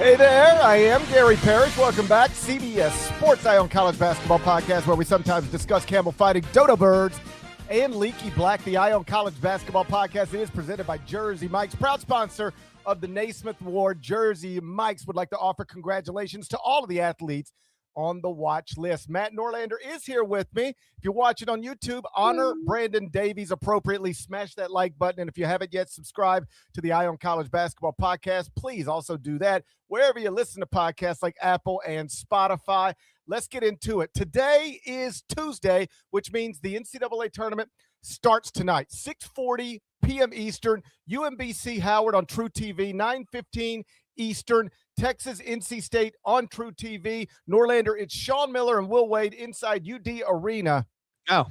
Hey there, I am Gary Parrish. Welcome back. CBS Sports Eye on College Basketball Podcast, where we sometimes discuss camel fighting, dodo birds, and leaky black. The Eye on College Basketball Podcast, it is presented by Jersey Mike's, proud sponsor of the Naismith Award. Jersey Mike's would like to offer congratulations to all of the athletes on the watch list. Matt Norlander is here with me. If you're watching on YouTube, honor Brandon Davies appropriately. Smash that like button. And if you haven't yet, subscribe to the Eye on College Basketball Podcast. Please also do that wherever you listen to podcasts like Apple and Spotify. Let's get into it. Today is Tuesday, which means the NCAA Tournament starts tonight, 6:40 p.m. Eastern, UMBC Howard on True TV, 9:15 Eastern, Texas NC State on True TV. Norlander, it's Sean Miller and Will Wade inside UD Arena. Oh,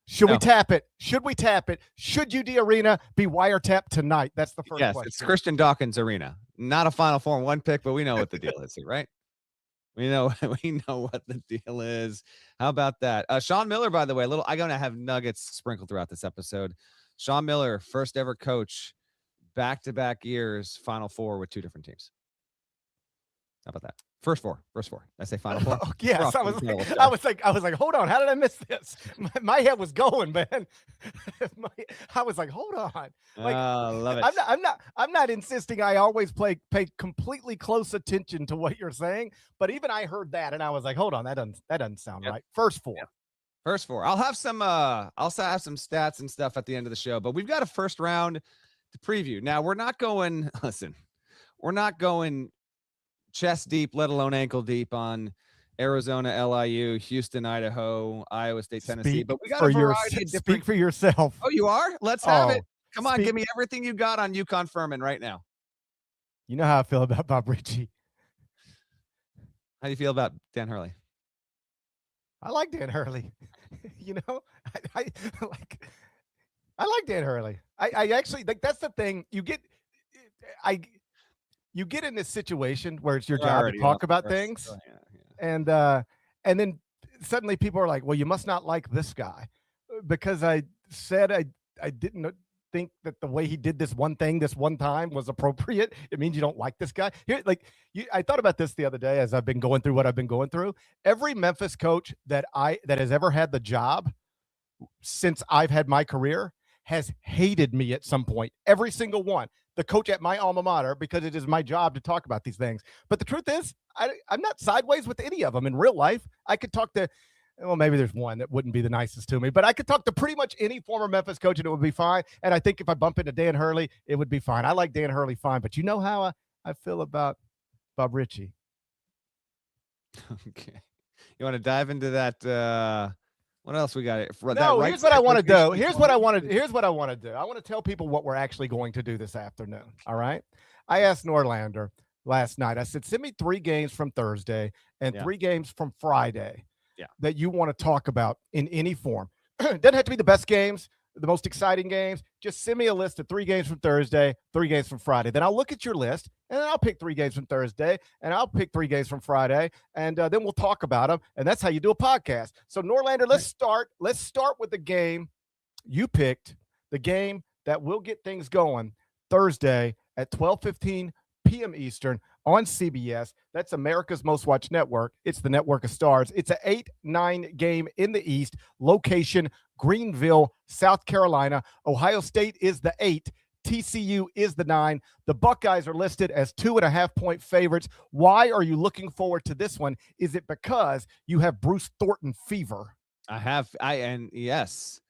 should we tap it? Should we tap it? Should UD Arena be wiretapped tonight? That's the first question. Yes, it's Christian Dawkins Arena. Not a Final Four one pick, but we know what the deal is here, right? We know what the deal is. How about that? Sean Miller, by the way, I'm going to have nuggets sprinkled throughout this episode. Sean Miller, first ever coach, back-to-back years, Final Four with two different teams. How about that? First four. I say Final Four. Yes, I was like, hold on. How did I miss this? My head was going, man. I was like, hold on. Love it. I'm not insisting I always pay completely close attention to what you're saying, but even I heard that and I was like, hold on, that doesn't sound right. First four. Yep. First four. I'll have some stats and stuff at the end of the show, but we've got a first round to preview. Now we're not going chest deep, let alone ankle deep on Arizona, LIU, Houston, Idaho, Iowa State, Tennessee. But we got a variety of different... Speak for yourself. Oh, you are? Let's have it. Come on, give me everything you got on UConn Furman right now. You know how I feel about Bob Ritchie. How do you feel about Dan Hurley? I like Dan Hurley. You know, I like Dan Hurley. I actually like, that's the thing. You get in this situation where it's your job to talk about things, and then suddenly people are like, well, you must not like this guy because I said I didn't think that the way he did this one thing this one time was appropriate. It means you don't like this guy. Here, I thought about this the other day as I've been going through what I've been going through. Every Memphis coach that has ever had the job since I've had my career has hated me at some point. Every single one. The coach at my alma mater, because it is my job to talk about these things. But the truth is, I'm not sideways with any of them in real life. I could talk to, well, maybe there's one that wouldn't be the nicest to me, but I could talk to pretty much any former Memphis coach and it would be fine. And I think if I bump into Dan Hurley, it would be fine. I like Dan Hurley fine, but you know how I feel about Bob Ritchie. Okay. You want to dive into that? What else we got? Here's what I want to do. Here's what I want to do. I want to tell people what we're actually going to do this afternoon. All right. I asked Norlander last night. I said, send me 3 games from Thursday and 3 games from Friday that you want to talk about in any form. Doesn't have to be the best games, the most exciting games. Just send me a list of 3 games from Thursday, 3 games from Friday. Then I'll look at your list, and then I'll pick 3 games from Thursday, and I'll pick 3 games from Friday, and then we'll talk about them. And that's how you do a podcast. So, Norlander, let's start with the game you picked, the game that will get things going Thursday at 12:15 p.m. Eastern on CBS. That's America's Most Watched Network. It's the network of stars. It's an 8-9 game in the East. Location, Greenville, South Carolina. Ohio State is the 8. TCU is the 9. The Buckeyes are listed as 2.5-point favorites. Why are you looking forward to this one? Is it because you have Bruce Thornton fever? Yes.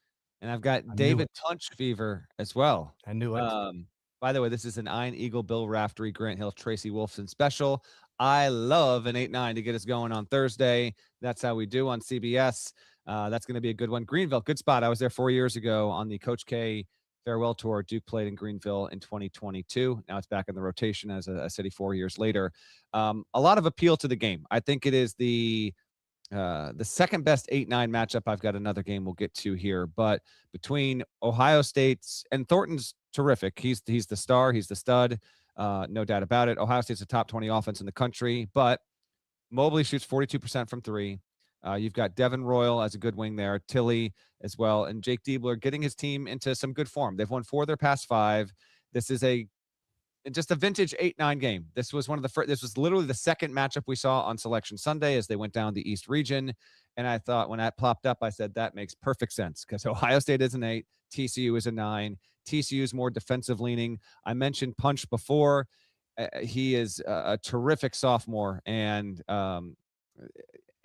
And I've got David Tunch fever as well. I knew it. By the way, this is an Iron Eagle, Bill Raftery, Grant Hill, Tracy Wolfson special. I love an 8-9 to get us going on Thursday. That's how we do on CBS. That's going to be a good one. Greenville, good spot. I was there 4 years ago on the Coach K farewell tour. Duke played in Greenville in 2022. Now it's back in the rotation as a city 4 years later. A lot of appeal to the game. I think it is the second best 8-9 matchup. I've got another game we'll get to here, but between Ohio State's and Thornton's terrific. He's the star. He's the stud. No doubt about it. Ohio State's a top 20 offense in the country, but Mobley shoots 42% from 3. You've got Devin Royal as a good wing there, Tilly as well, and Jake Diebler getting his team into some good form. They've won 4 of their past 5. This is an just a vintage 8-9 game. This was one of the first. This was literally the second matchup we saw on Selection Sunday as they went down the East region. And I thought when that plopped up, I said that makes perfect sense because Ohio State is an 8, TCU is a 9. TCU is more defensive leaning. I mentioned Punch before. He is a terrific sophomore, and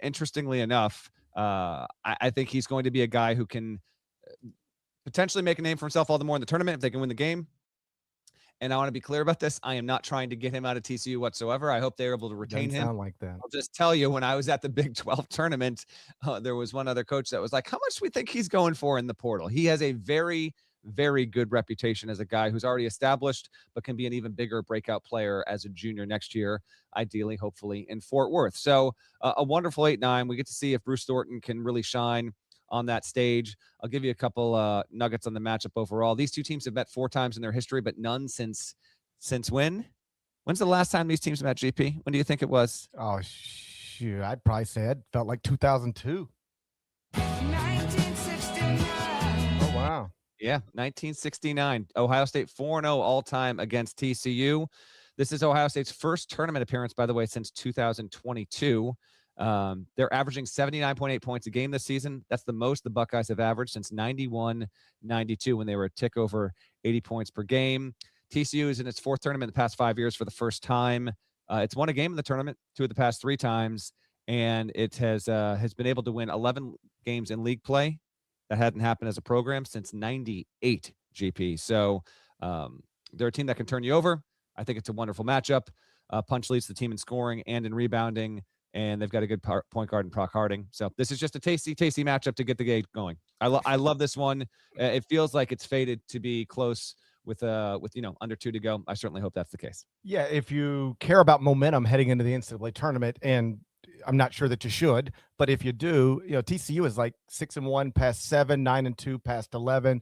interestingly enough, I think he's going to be a guy who can potentially make a name for himself all the more in the tournament if they can win the game. And I want to be clear about this. I am not trying to get him out of TCU whatsoever. I hope they're able to retain him. Sound like that. I'll just tell you, when I was at the Big 12 tournament, there was one other coach that was like, how much do we think he's going for in the portal? He has a very, very good reputation as a guy who's already established, but can be an even bigger breakout player as a junior next year, ideally, hopefully, in Fort Worth. So a wonderful 8-9. We get to see if Bruce Thornton can really shine on that stage. I'll give you a couple nuggets on the matchup overall. These two teams have met 4 times in their history, but none since when? When's the last time these teams met, GP? When do you think it was? Oh, shoot. I'd probably say it felt like 2002. 1969. Oh, wow. Yeah, 1969. Ohio State 4-0 all-time against TCU. This is Ohio State's first tournament appearance, by the way, since 2022. They're averaging 79.8 points a game this season. That's the most the Buckeyes have averaged since 91-92 when they were a tick over 80 points per game. TCU is in its 4th tournament in the past 5 years for the first time. It's won a game in the tournament 2 of the past 3 times, and it has been able to win 11 games in league play. That hadn't happened as a program since 98, GP. So they're a team that can turn you over. I think it's a wonderful matchup. Punch leads the team in scoring and in rebounding, and they've got a good point guard in Proc Harding. So this is just a tasty matchup to get the game going. I love this one. It feels like it's fated to be close with under 2 to go. I certainly hope that's the case. Yeah, if you care about momentum heading into the NCAA tournament, and I'm not sure that you should, but if you do, TCU is like 6-1 past 7, 9-2 past 11,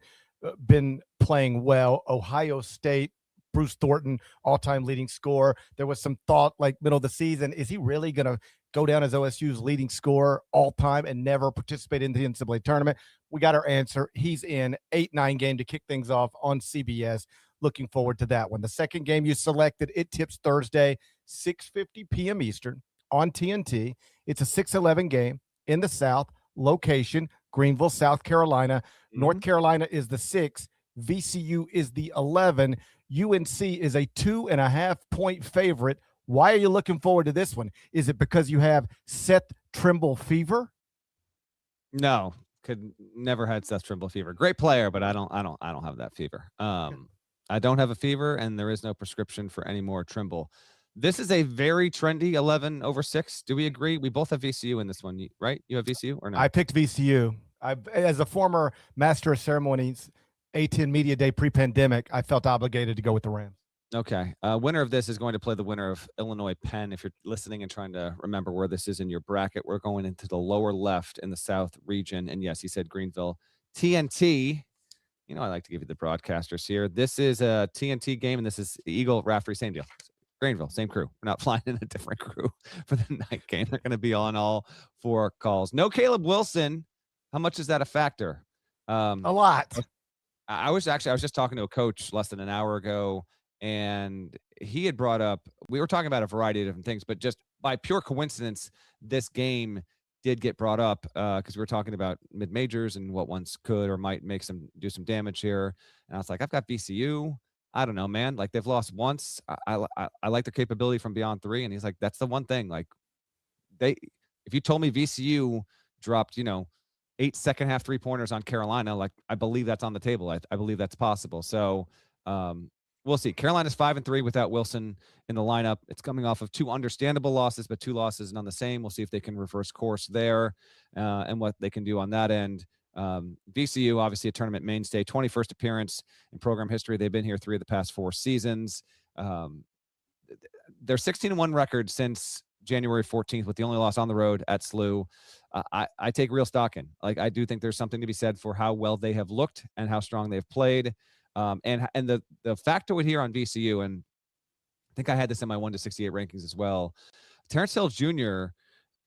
been playing well. Ohio State, Bruce Thornton, all-time leading scorer. There was some thought like middle of the season, is he really going to go down as OSU's leading scorer all time and never participate in the NCAA tournament? We got our answer. He's in 8-9 game to kick things off on CBS. Looking forward to that one. The second game you selected, it tips Thursday, 6:50 p.m. Eastern on TNT. It's a 6-11 game in the South. Location, Greenville, South Carolina. North Carolina is the 6. VCU is the 11. UNC is a 2.5-point favorite. Why are you looking forward to this one? Is it because you have Seth Trimble fever? No, could never had Seth Trimble fever. Great player, but I don't have that fever. I don't have a fever, and there is no prescription for any more Trimble. This is a very trendy 11/6. Do we agree? We both have VCU in this one, right? You have VCU or no? I picked VCU. As a former master of ceremonies, A10 Media Day pre-pandemic, I felt obligated to go with the Rams. Okay. Winner of this is going to play the winner of Illinois Penn. If you're listening and trying to remember where this is in your bracket, we're going into the lower left in the South region. And yes, he said Greenville. TNT. I like to give you the broadcasters here. This is a TNT game, and this is Eagle, Raftery, same deal. Greenville, same crew. We're not flying in a different crew for the night game. They're going to be on all 4 calls. No Caleb Wilson. How much is that a factor? A lot. I was just talking to a coach less than an hour ago, and he had brought up, we were talking about a variety of different things, but just by pure coincidence, this game did get brought up because we were talking about mid-majors and what ones could or might do some damage here. And I was like, I've got VCU. I don't know, man. Like, they've lost once. I like their capability from beyond 3. And he's like, that's the one thing. Like, if you told me VCU dropped, 8 second-half 3-pointers on Carolina, like, I believe that's on the table. I believe that's possible. So we'll see. Carolina's 5-3 without Wilson in the lineup. It's coming off of 2 understandable losses, but 2 losses none the same. We'll see if they can reverse course there and what they can do on that end. VCU, obviously a tournament mainstay, 21st appearance in program history. They've been here 3 of the past 4 seasons. Their 16-1 record since January 14th, with the only loss on the road at SLU. I take real stock in. Like, I do think there's something to be said for how well they have looked and how strong they've played. And the factoid here on VCU, and I think I had this in my 1-68 rankings as well. Terrence Hill Jr.,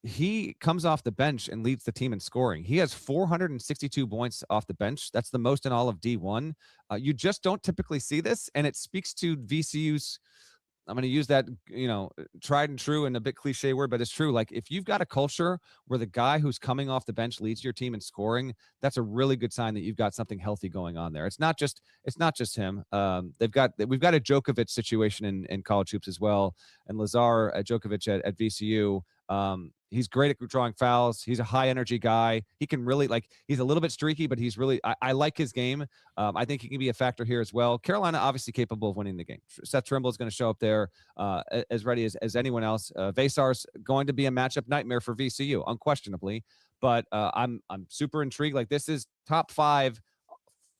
he comes off the bench and leads the team in scoring. He has 462 points off the bench. That's the most in all of D1. You just don't typically see this, and it speaks to VCU's, I'm going to use that, tried and true and a bit cliche word, but it's true. Like, if you've got a culture where the guy who's coming off the bench leads your team in scoring, that's a really good sign that you've got something healthy going on there. It's not just him. We've got a Djokovic situation in college hoops as well, and Lazar Djokovic at VCU. He's great at drawing fouls. He's a high energy guy. He can really, he's a little bit streaky, but he's really, I like his game. I think he can be a factor here as well. Carolina obviously capable of winning the game. Seth Trimble is going to show up there as ready as anyone else. Vasar's going to be a matchup nightmare for VCU, unquestionably. But I'm super intrigued. Like, this is top 5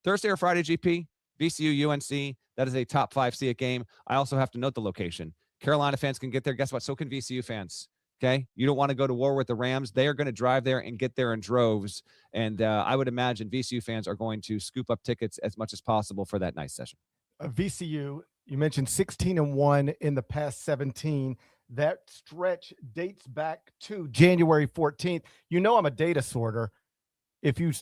Thursday or Friday GP, VCU, UNC. That is a top 5 see it game. I also have to note the location. Carolina fans can get there. Guess what? So can VCU fans. Okay, you don't want to go to war with the Rams. They are going to drive there and get there in droves. And I would imagine VCU fans are going to scoop up tickets as much as possible for that nice session. VCU, you mentioned 16-1 in the past 17. That stretch dates back to January 14th. You know I'm a data sorter. If you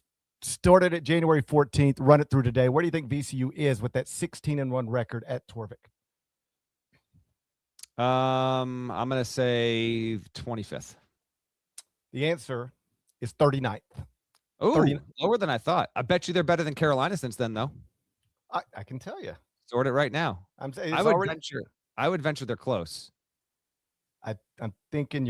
started at January 14th, run it through today, where do you think VCU is with that 16-1 record at Torvik? I'm going to say 25th. The answer is 39th. Oh, lower than I thought. I bet you they're better than Carolina since then, though. I can tell you. Sort it right now. I would venture they're close. I'm thinking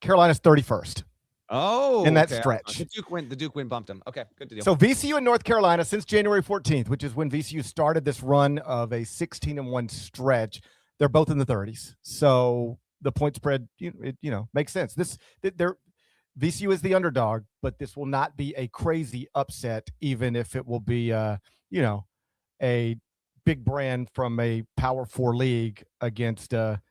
Carolina's 31st. Oh, in that stretch. The Duke win bumped them. Okay, good deal. So VCU in North Carolina since January 14th, which is when VCU started this run of a 16-1 stretch. They're both in the 30s. So the point spread, makes sense. VCU is the underdog, but this will not be a crazy upset, even if it will be, a big brand from a Power 4 league against a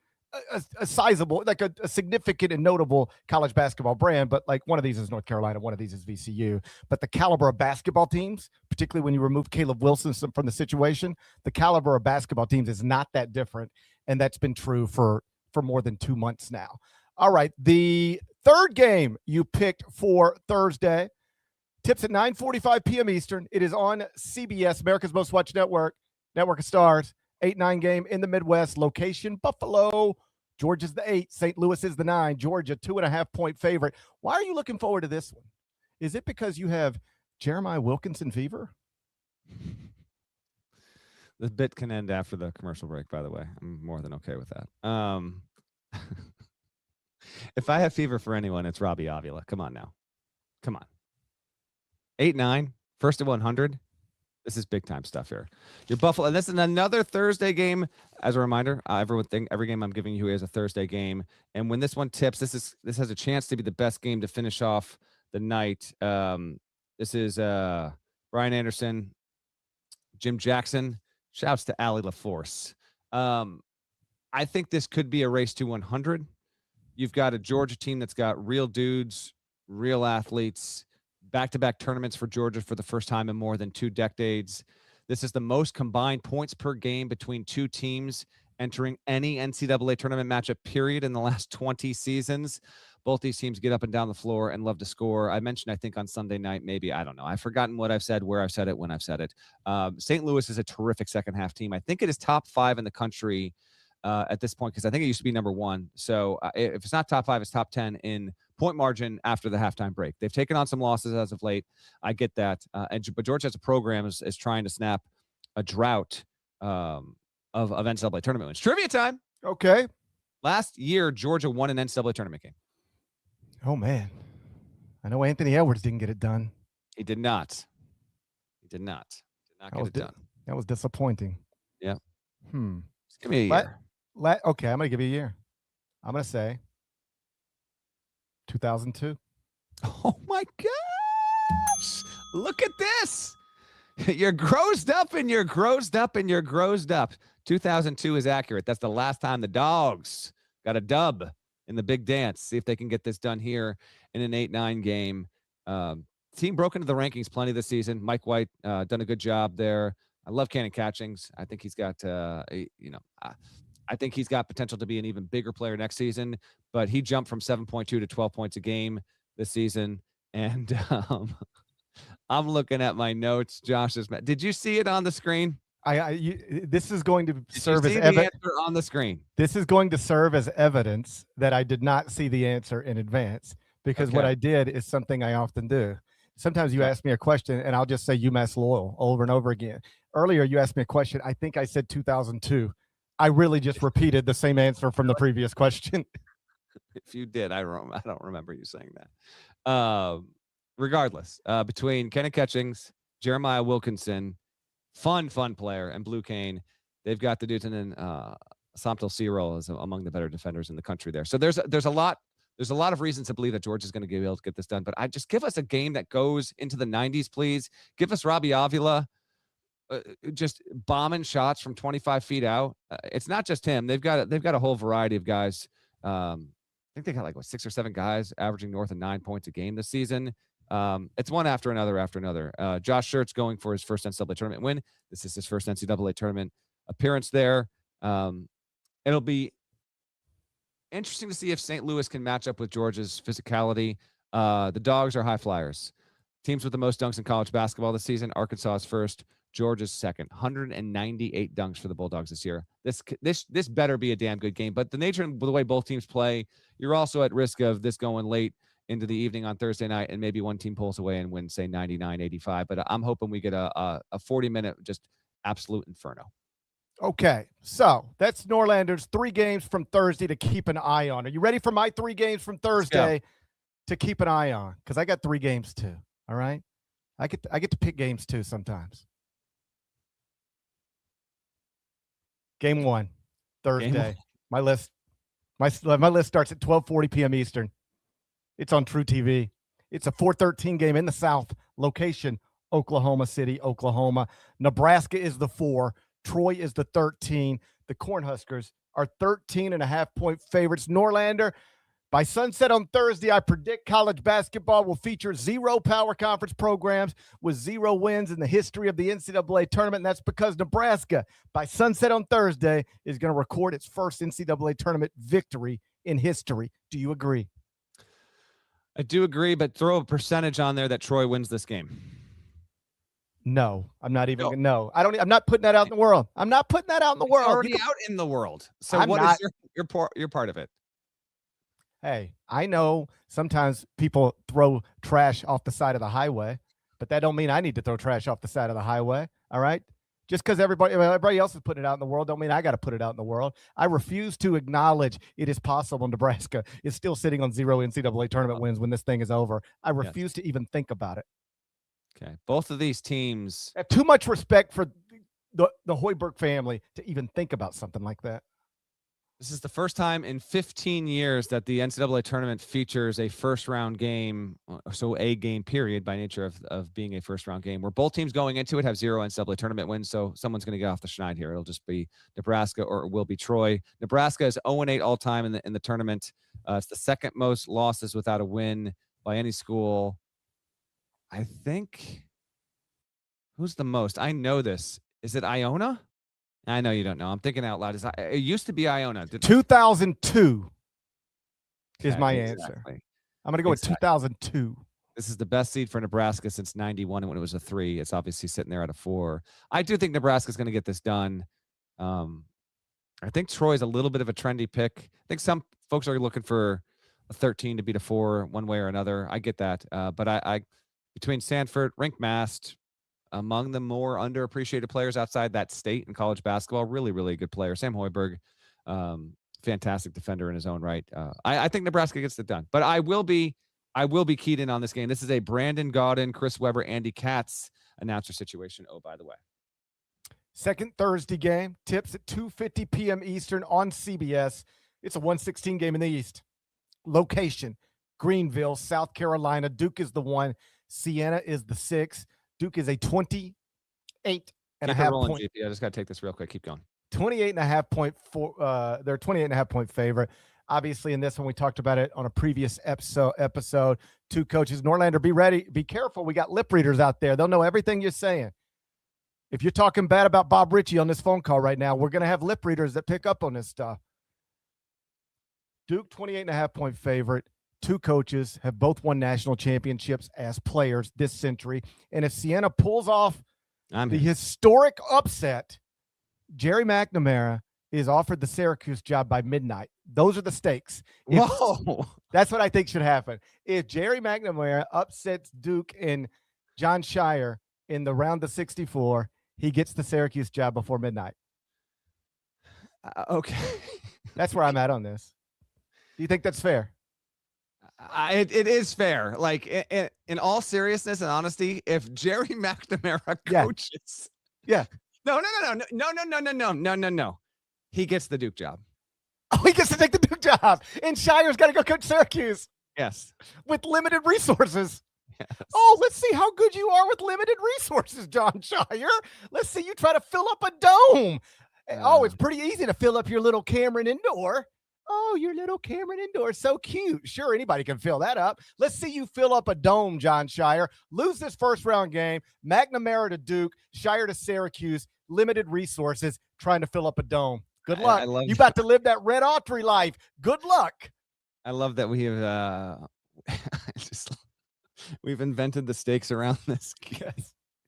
sizable, like a significant and notable college basketball brand. But like, one of these is North Carolina, one of these is VCU. But the caliber of basketball teams, particularly when you remove Caleb Wilson from the situation, the caliber of basketball teams is not that different. And that's been true for more than 2 months now. All right. The third game you picked for Thursday tips at 9:45 p.m. Eastern. It is on CBS, America's Most Watched Network of Stars. 8-9 game in the Midwest. Location, Buffalo. Georgia's the 8. St. Louis is the 9. Georgia, 2.5-point favorite. Why are you looking forward to this one? Is it because you have Jeremiah Wilkinson fever? The bit can end after the commercial break, by the way. I'm more than okay with that. If I have fever for anyone, it's Robbie Avila. Come on now. Come on. 8-9, first to 100. This is big time stuff here. Your Buffalo, and this is another Thursday game. As a reminder, every game I'm giving you is a Thursday game. And when this one tips, this has a chance to be the best game to finish off the night. This is Brian Anderson, Jim Jackson. Shouts to Allie LaForce. I think this could be a race to 100. You've got a Georgia team that's got real dudes, real athletes, back-to-back tournaments for Georgia for the first time in more than 2 decades. This is the most combined points per game between 2 teams entering any NCAA tournament matchup period in the last 20 seasons. Both these teams get up and down the floor and love to score. I mentioned, I think on Sunday night, maybe, I don't know. I've forgotten what I've said, where I've said it, when I've said it. St. Louis is a terrific second half team. I think it is top 5 in the country at this point, because I think it used to be number 1. So if it's not top 5, it's top 10 in point margin after the halftime break. They've taken on some losses as of late. I get that. But Georgia as a program is trying to snap a drought of NCAA tournament wins. Trivia time. Okay. Last year, Georgia won an NCAA tournament game. Oh, man. I know Anthony Edwards didn't get it done. He did not. Did not get it done. That was disappointing. Yeah. Just give me a year. Okay, I'm going to give you a year. I'm going to say 2002. Oh, my gosh. Look at this. You're grossed up and you're grossed up and you're grossed up. 2002 is accurate. That's the last time the Dogs got a dub in the big dance. See if they can get this done here in an 8-9 game. Team broke into the rankings plenty this season. Mike White done a good job there. I love Cannon Catchings. I think he's got, I think he's got potential to be an even bigger player next season, but he jumped from 7.2 to 12 points a game this season. And I'm looking at my notes. Did you see it on the screen? This is going to serve as evidence on the screen. This is going to serve as evidence that I did not see the answer in advance, because what I did is something I often do. Sometimes you ask me a question and I'll just say UMass Loyal over and over again. Earlier, you asked me a question. I think I said 2002. I really just repeated the same answer from the previous question. If you did, I don't remember you saying that. Regardless, between Kenny Catchings, Jeremiah Wilkinson, fun player, and Blue Kane, they've got the dudes, and then Somtel Cyril is among the better defenders in the country there. So there's a lot of reasons to believe that George is going to be able to get this done. But I just give us a game that goes into the 90s, please. Give us Robbie Avila just bombing shots from 25 feet out. It's not just him. They've got a whole variety of guys. I think they got like 6 or 7 guys averaging north of 9 points a game this season. It's one after another. Josh Schertz going for his first NCAA tournament win. This is his first NCAA tournament appearance there. It'll be interesting to see if St. Louis can match up with Georgia's physicality. The Dogs are high flyers. Teams with the most dunks in college basketball this season. Arkansas is first. Georgia's second. 198 dunks for the Bulldogs this year. This better be a damn good game. But the nature and the way both teams play, you're also at risk of this going late into the evening on Thursday night, and maybe one team pulls away and wins, say, 99-85. But I'm hoping we get a 40-minute just absolute inferno. Okay, so that's Norlander's 3 games from Thursday to keep an eye on. Are you ready for my 3 games from Thursday to keep an eye on? Because I got 3 games too. All right, I get to pick games too sometimes. Game 1, Thursday. My list starts at 12:40 p.m. Eastern. It's on True TV. It's a 4:13 game in the South. Location, Oklahoma City, Oklahoma. Nebraska is the 4. Troy is the 13. The Cornhuskers are 13.5-point favorites. Norlander, by sunset on Thursday, I predict college basketball will feature 0 power conference programs with 0 wins in the history of the NCAA tournament. And that's because Nebraska, by sunset on Thursday, is going to record its first NCAA tournament victory in history. Do you agree? I do agree, but throw a percentage on there that Troy wins this game. No, I'm not even. No, I don't. I'm not putting that out in the world. I'm not putting that out in the world. It's already out in the world. So what is your part of it? Hey, I know sometimes people throw trash off the side of the highway, but that don't mean I need to throw trash off the side of the highway. All right. Just because everybody else is putting it out in the world don't mean I got to put it out in the world. I refuse to acknowledge it is possible Nebraska is still sitting on 0 NCAA tournament wins when this thing is over. I refuse to even think about it. Okay. Both of these teams I have too much respect for the Hoiberg family to even think about something like that. This is the first time in 15 years that the NCAA tournament features a first-round game, so a game period by nature of being a first-round game, where both teams going into it have 0 NCAA tournament wins, so someone's going to get off the schneid here. It'll just be Nebraska or it will be Troy. Nebraska is 0-8 all-time in the tournament. It's the second most losses without a win by any school. I think – who's the most? I know this. Is it Iona? I know you don't know. I'm thinking out loud. It used to be Iona. 2002 is my answer. I'm going to go with 2002. This is the best seed for Nebraska since 91, and when it was a 3. It's obviously sitting there at a 4. I do think Nebraska's going to get this done. I think Troy's a little bit of a trendy pick. I think some folks are looking for a 13 to beat a 4 one way or another. I get that. But I between Sanford, Rink Mast, among the more underappreciated players outside that state in college basketball, really, really good player. Sam Hoiberg, fantastic defender in his own right. I think Nebraska gets it done, but I will be keyed in on this game. This is a Brandon Gaudin, Chris Webber, Andy Katz announcer situation. Oh, by the way. Second Thursday game, tips at 2:50 p.m. Eastern on CBS. It's a 116 game in the East. Location, Greenville, South Carolina. Duke is the 1. Siena is the 6. Duke is a 28.5 point. GP. I just got to take this real quick. Keep going. 28.5 point for they're 28.5 point favorite. Obviously, in this one, we talked about it on a previous episode. 2 coaches. Norlander, be ready. Be careful. We got lip readers out there. They'll know everything you're saying. If you're talking bad about Bob Ritchie on this phone call right now, we're going to have lip readers that pick up on this stuff. Duke, 28.5-point favorite. Two coaches have both won national championships as players this century. And if Siena pulls off the historic upset, Jerry McNamara is offered the Syracuse job by midnight. Those are the stakes. Whoa. That's what I think should happen. If Jerry McNamara upsets Duke and John Shire in the round of 64, he gets the Syracuse job before midnight. Okay. That's where I'm at on this. Do you think that's fair? It is fair. Like in all seriousness and honesty, if Jerry McNamara coaches, no, he gets the Duke job. Oh, he gets to take the Duke job, and Shire's got to go coach Syracuse. Yes, with limited resources. Yes. Oh, let's see how good you are with limited resources, John Shire. Let's see you try to fill up a dome. Oh, it's pretty easy to fill up your little Cameron indoor. Oh, your little Cameron indoor. So cute. Sure, anybody can fill that up. Let's see you fill up a dome, John Shire. Lose this first round game. McNamara to Duke, Shire to Syracuse. Limited resources, trying to fill up a dome. Good luck. You about to live that Red Autry life. Good luck. I love that we have we've invented the stakes around this.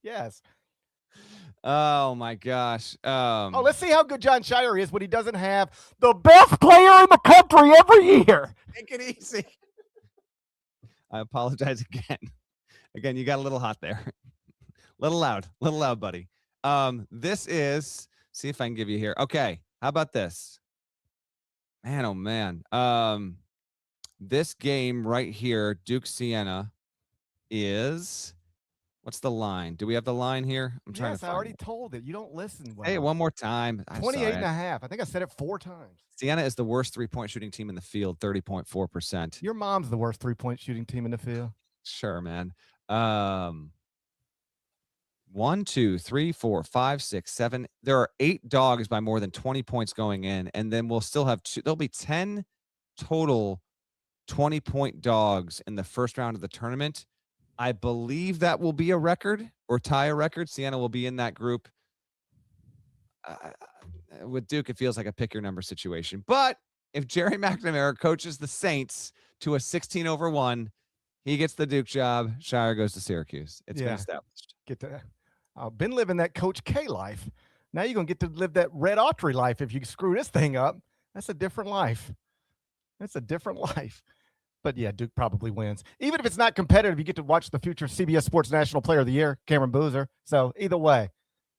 Yes. Oh my gosh. Let's see how good John Shire is when he doesn't have the best player in the country every year. Make it easy. I apologize again. Again, you got a little hot there. Little loud, buddy. This is, see if I can give you here. Okay. How about this? Man, oh man. This game right here, Duke Siena, is, what's the line? Do we have the line here? I'm trying to find I already told it. You don't listen. Hey, one more time. 28.5. I think I said it 4 times. Siena is the worst 3-point shooting team in the field, 30.4%. Your mom's the worst 3-point shooting team in the field. Sure, man. 1, 2, 3, 4, 5, 6, 7. There are 8 dogs by more than 20 points going in, and then we'll still have there'll be 10 total 20-point dogs in the first round of the tournament. I believe that will be a record or tie a record. Siena will be in that group. With Duke, it feels like a pick your number situation. But if Jerry McNamara coaches the Saints to a 16-1, he gets the Duke job. Shire goes to Syracuse. It's been established. Get that. I've been living that Coach K life. Now you're going to get to live that Red Autry life if you screw this thing up. That's a different life. That's a different life. But, yeah, Duke probably wins. Even if it's not competitive, you get to watch the future CBS Sports National Player of the Year, Cameron Boozer. So, either way,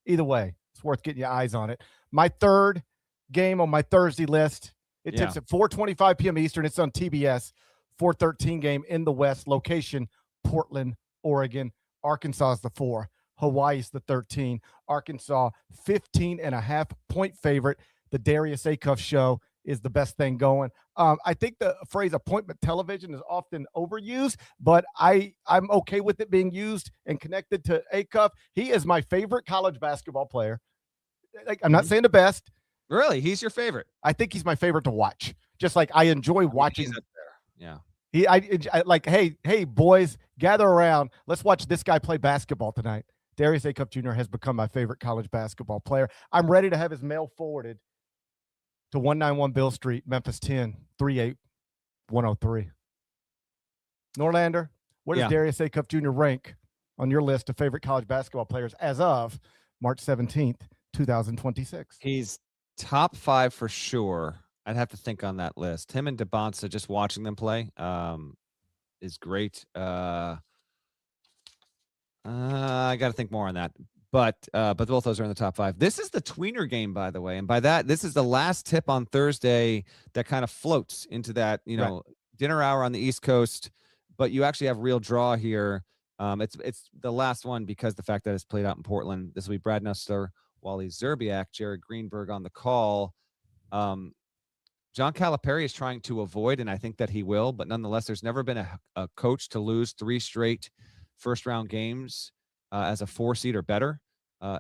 it's worth getting your eyes on it. My third game on my Thursday list, it tips at 4:25 p.m. Eastern. It's on TBS. 4:13 game in the West. Location, Portland, Oregon. Arkansas is the 4. Hawaii's the 13. Arkansas, 15.5-point favorite. The Darius Acuff show is the best thing going. I think the phrase appointment television is often overused, but I'm okay with it being used and connected to Acuff. He is my favorite college basketball player. I'm not saying the best. Really? He's your favorite? I think he's my favorite to watch. Just like I enjoy watching. He's up there. Yeah. I like, hey, boys, gather around. Let's watch this guy play basketball tonight. Darius Acuff Jr. has become my favorite college basketball player. I'm ready to have his mail forwarded to 191 Bill Street, Memphis 10, 38103. Norlander, where does Darius Acuff Jr. rank on your list of favorite college basketball players as of March 17th, 2026? He's top 5 for sure. I'd have to think on that list. Him and DeBonsa, just watching them play, is great. I got to think more on that. But both those are in the top 5. This is the tweener game, by the way. And by that, this is the last tip on Thursday that kind of floats into that, dinner hour on the East Coast. But you actually have real draw here. It's the last one because the fact that it's played out in Portland. This will be Brad Nessler, Wally Zerbiak, Jared Greenberg on the call. John Calipari is trying to avoid, and I think that he will. But nonetheless, there's never been a coach to lose 3 straight first-round games as a 4 seed or better.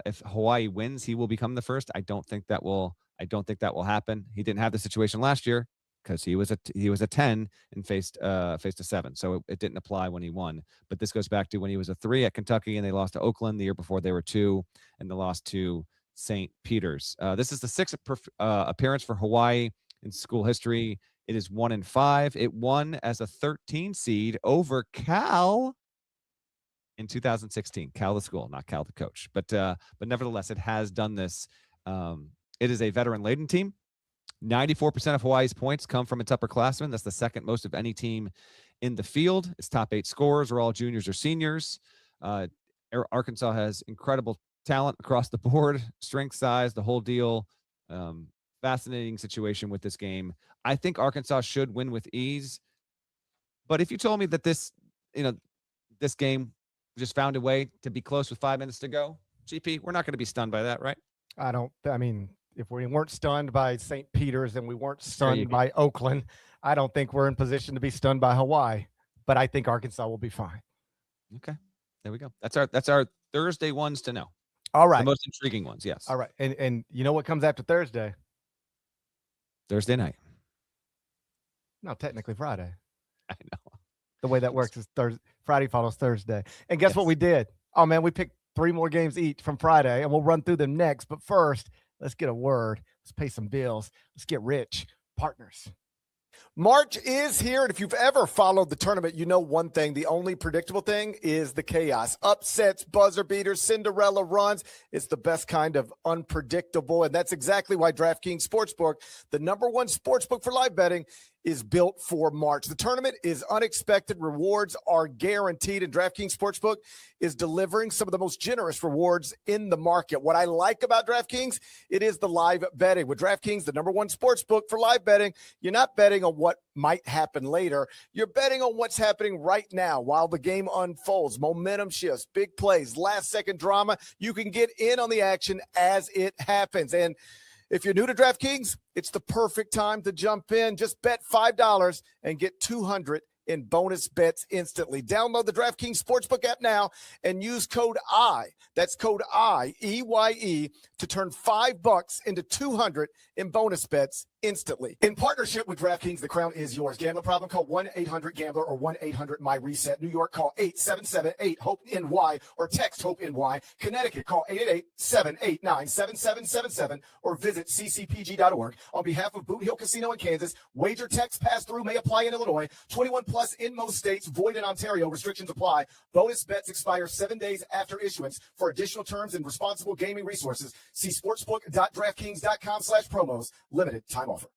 If Hawaii wins, he will become the first. I don't think that will happen. He didn't have the situation last year. because he was a 10 and faced a 7. So it didn't apply when he won. But this goes back to when he was a 3 at Kentucky and they lost to Oakland. The year before they were 2 and they lost to St. Peter's. This is the 6th appearance for Hawaii in school history. It is 1-5. It won as a 13 seed over Cal in 2016. Cal the school, not Cal the coach. But nevertheless, it has done this. It is a veteran-laden team. 94% of Hawaii's points come from its upperclassmen. That's the second most of any team in the field. Its top 8 scorers are all juniors or seniors. Arkansas has incredible talent across the board, strength, size, the whole deal. Fascinating situation with this game. I think Arkansas should win with ease. But if you told me that this game just found a way to be close with 5 minutes to go, GP, we're not going to be stunned by that, right? I mean, if we weren't stunned by St. Peter's and we weren't stunned by Oakland, I don't think we're in position to be stunned by Hawaii. But I think Arkansas will be fine. Okay, there we go. That's our Thursday ones to know. All right, the most intriguing ones. Yes. All right, and you know what comes after Thursday? Thursday night. No, technically Friday. I know. The way that works is Friday follows Thursday. And guess what we did? Oh man, we picked 3 more games each from Friday, and we'll run through them next. But first, let's get a word. Let's pay some bills. Let's get rich. Partners. March is here, and if you've ever followed the tournament, you know one thing. The only predictable thing is the chaos. Upsets, buzzer beaters, Cinderella runs. It's the best kind of unpredictable, and that's exactly why DraftKings Sportsbook, the #1 sportsbook for live betting, is built for March. The tournament is unexpected. Rewards are guaranteed, and DraftKings Sportsbook is delivering some of the most generous rewards in the market. What I like about DraftKings, it is the live betting. With DraftKings, the #1 sportsbook for live betting, you're not betting on what might happen later. You're betting on what's happening right now while the game unfolds. Momentum shifts, big plays, last-second drama. You can get in on the action as it happens. And if you're new to DraftKings, it's the perfect time to jump in. Just bet $5 and get $200 in bonus bets instantly. Download the DraftKings Sportsbook app now and use code I. That's code I, E-Y-E, to turn $5 into $200 in bonus bets instantly. In partnership with DraftKings, the crown is yours. Gambling problem? Call 1-800-GAMBLER or 1-800-MY-RESET. New York, call 877-8-HOPE-NY or text HOPE-NY. Connecticut, call 888-789-7777 or visit ccpg.org. On behalf of Boot Hill Casino in Kansas, wager text pass-through may apply in Illinois. 21 plus in most states, void in Ontario. Restrictions apply. Bonus bets expire 7 days after issuance. For additional terms and responsible gaming resources, see sportsbook.draftkings.com/promos. Limited time offer.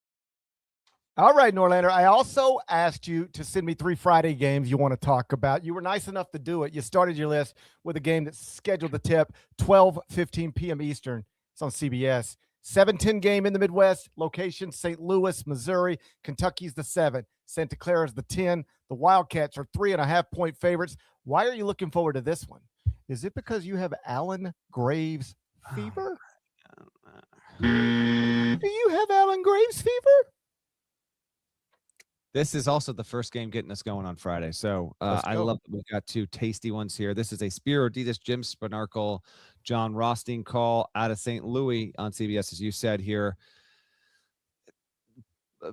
All right, Norlander. I also asked you to send me 3 Friday games you want to talk about. You were nice enough to do it. You started your list with a game that's scheduled to tip 12:15 p.m. Eastern. It's on CBS. 7-10 game in the Midwest. Location, St. Louis, Missouri. Kentucky's the 7. Santa Clara's the 10. The Wildcats are 3.5-point favorites. Why are you looking forward to this one? Is it because you have Alan Graves fever? Do you have Alan Graves fever? This is also the first game getting us going on Friday. So I love that we've got 2 tasty ones here. This is a Spiro Adidas, Jim Spanarkel, John Rothstein call out of St. Louis on CBS, as you said here.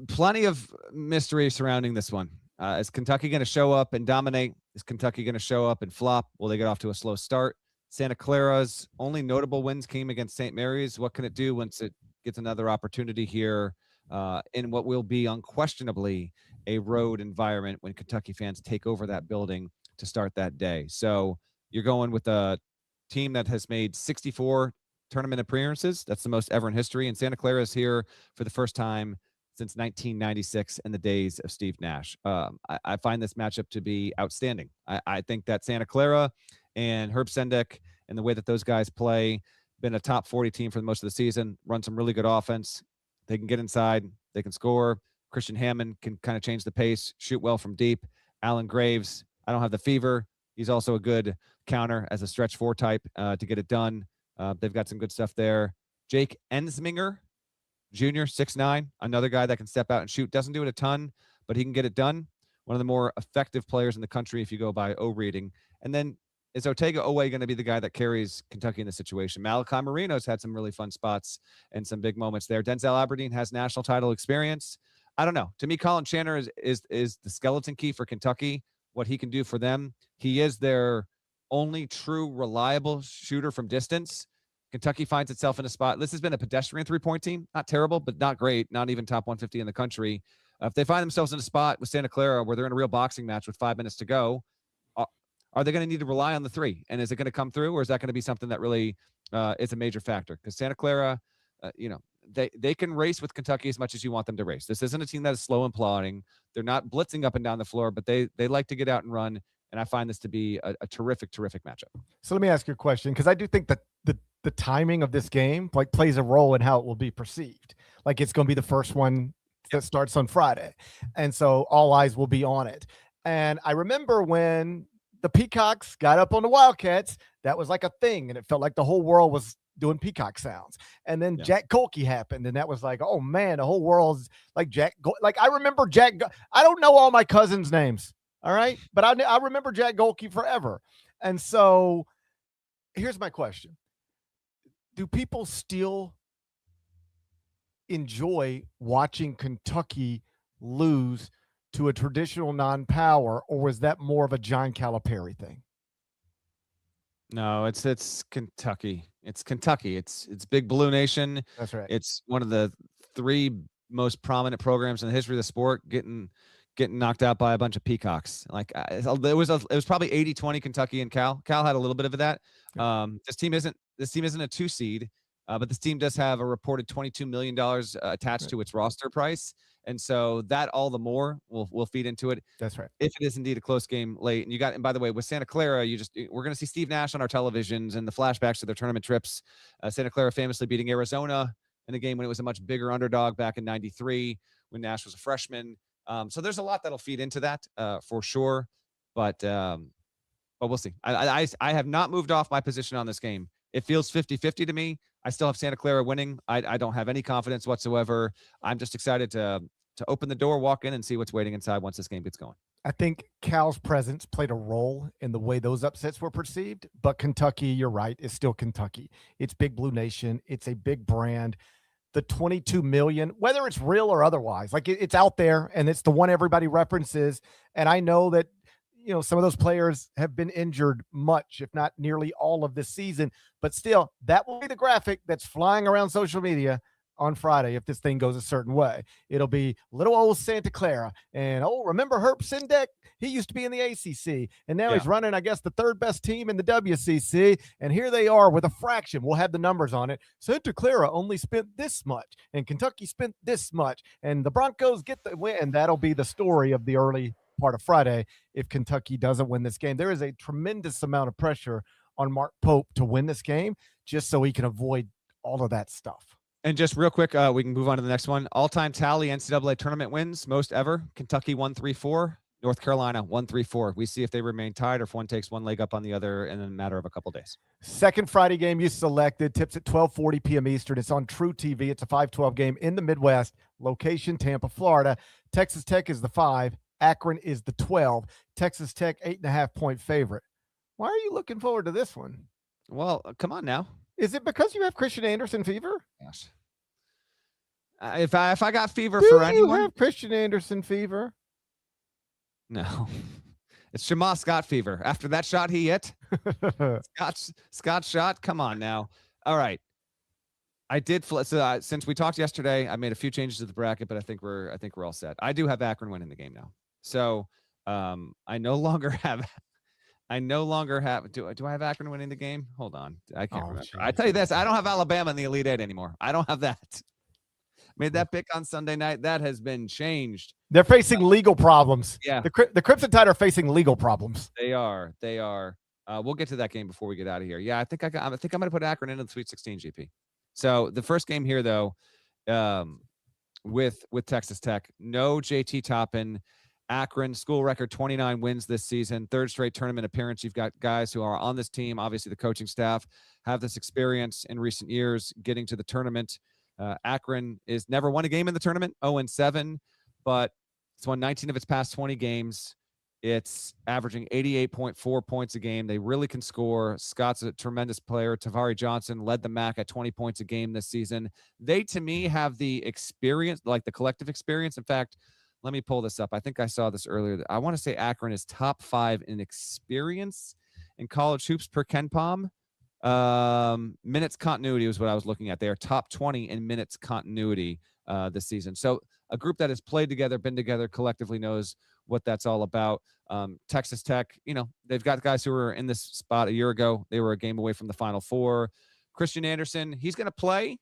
Plenty of mystery surrounding this one. Is Kentucky going to show up and dominate? Is Kentucky going to show up and flop? Will they get off to a slow start? Santa Clara's only notable wins came against St. Mary's. What can it do once it gets another opportunity here in what will be unquestionably a road environment when Kentucky fans take over that building to start that day? So you're going with a team that has made 64 tournament appearances. That's the most ever in history. And Santa Clara is here for the first time since 1996 in the days of Steve Nash. I find this matchup to be outstanding. I think that Santa Clara and Herb Sendek and the way that those guys play, been a top 40 team for most of the season, run some really good offense. They can get inside. They can score. Christian Hammond can kind of change the pace, shoot well from deep. Alan Graves, I don't have the fever. He's also a good counter as a stretch 4 type to get it done. They've got some good stuff there. Jake Ensminger, Jr., 6'9", another guy that can step out and shoot. Doesn't do it a ton, but he can get it done. One of the more effective players in the country if you go by O reading. And then is Otega Owe going to be the guy that carries Kentucky in this situation? Malachi Marino's had some really fun spots and some big moments there. Denzel Aberdeen has national title experience. I don't know. To me, Colin Chandler is the skeleton key for Kentucky. What he can do for them. He is their only true reliable shooter from distance. Kentucky finds itself in a spot. This has been a pedestrian three-point team. Not terrible, but not great. Not even top 150 in the country. If they find themselves in a spot with Santa Clara where they're in a real boxing match with 5 minutes to go, are they going to need to rely on the three? And is it going to come through, or is that going to be something that really is a major factor? Because Santa Clara, they can race with Kentucky as much as you want them to race. This isn't a team that is slow and plodding. They're not blitzing up and down the floor, but they like to get out and run. And I find this to be a terrific matchup. So let me ask you a question, because I do think that the timing of this game plays a role in how it will be perceived. Like it's going to be the first one that starts on Friday. And so all eyes will be on it. And I remember when the Peacocks got up on the Wildcats, that was like a thing. And it felt like the whole world was doing peacock sounds. And then Jack Golke happened. And that was like, oh man, the whole world's like like I remember I don't know all my cousins' names. All right. But I remember Jack Golke forever. And so here's my question. Do people still enjoy watching Kentucky lose to a traditional non-power, or was that more of a John Calipari thing? No, it's Kentucky. It's Kentucky. It's Big Blue Nation. That's right. It's one of the 3 most prominent programs in the history of the sport getting knocked out by a bunch of peacocks. Like it was probably 80-20 Kentucky and Cal. Cal had a little bit of that. This team isn't a 2 seed, but this team does have a reported $22 million attached to its roster price. And so that all the more will feed into it. That's right. If it is indeed a close game late. And by the way, with Santa Clara, we're going to see Steve Nash on our televisions and the flashbacks to their tournament trips. Santa Clara famously beating Arizona in a game when it was a much bigger underdog back in '93 when Nash was a freshman. So there's a lot that'll feed into that for sure. But we'll see. I have not moved off my position on this game. It feels 50-50 to me. I still have Santa Clara winning. I don't have any confidence whatsoever. I'm just excited to open the door, walk in, and see what's waiting inside once this game gets going. I think Cal's presence played a role in the way those upsets were perceived. But Kentucky, you're right, is still Kentucky. It's Big Blue Nation. It's a big brand. The 22 million, whether it's real or otherwise, like it's out there and it's the one everybody references. And I know that, some of those players have been injured much, if not nearly all of this season, but still that will be the graphic that's flying around social media on Friday. If this thing goes a certain way, it'll be little old Santa Clara. And, remember Herb Sendek? He used to be in the ACC and now he's running, I guess, the 3rd best team in the WCC. And here they are with a fraction. We'll have the numbers on it. Santa Clara only spent this much and Kentucky spent this much and the Broncos get the win. And that'll be the story of the early part of Friday. If Kentucky doesn't win this game, there is a tremendous amount of pressure on Mark Pope to win this game just so he can avoid all of that stuff. And just real quick, we can move on to the next one. All-time tally NCAA tournament wins, most ever. Kentucky 1-3-4, North Carolina 1-3-4. We see if they remain tied or if one takes one leg up on the other in a matter of a couple days. Second Friday game you selected, tips at 12:40 p.m. Eastern. It's on True TV. It's a 5-12 game in the Midwest. Location, Tampa, Florida. Texas Tech is the 5. Akron is the 12. Texas Tech 8.5-point favorite. Why are you looking forward to this one? Well, come on now. Is it because you have Christian Anderson fever? Gosh. If I got fever for anyone. Do you have Christian Anderson fever? No. It's Shema Scott fever. After that shot he hit. Scott shot. Come on now. All right. I did since we talked yesterday, I made a few changes to the bracket, but I think we're all set. I do have Akron winning the game now. So I no longer have do I have Akron winning the game? Hold on. I can't remember. Geez. I tell you this, I don't have Alabama in the Elite Eight anymore. I don't have that. Made that pick on Sunday night. That has been changed. They're facing legal problems. Yeah. The Crimson Tide are facing legal problems. They are. We'll get to that game before we get out of here. Yeah, I think I'm going to put Akron into the Sweet 16, GP. So the first game here, though, with Texas Tech, no JT Toppin. Akron, school record 29 wins this season, 3rd straight tournament appearance. You've got guys who are on this team. Obviously, the coaching staff have this experience in recent years getting to the tournament. Akron is never won a game in the tournament, 0-7, but it's won 19 of its past 20 games. It's averaging 88.4 points a game. They really can score. Scott's a tremendous player. Tavari Johnson led the MAC at 20 points a game this season. They, to me, have the experience, like the collective experience. In fact, let me pull this up. I think I saw this earlier. I want to say Akron is top 5 in experience in college hoops per KenPom. Minutes continuity was what I was looking at. They are top 20 in minutes continuity this season. So a group that has played together, been together, collectively knows what that's all about. Texas Tech, they've got guys who were in this spot a year ago. They were a game away from the Final Four. Christian Anderson, he's going to play.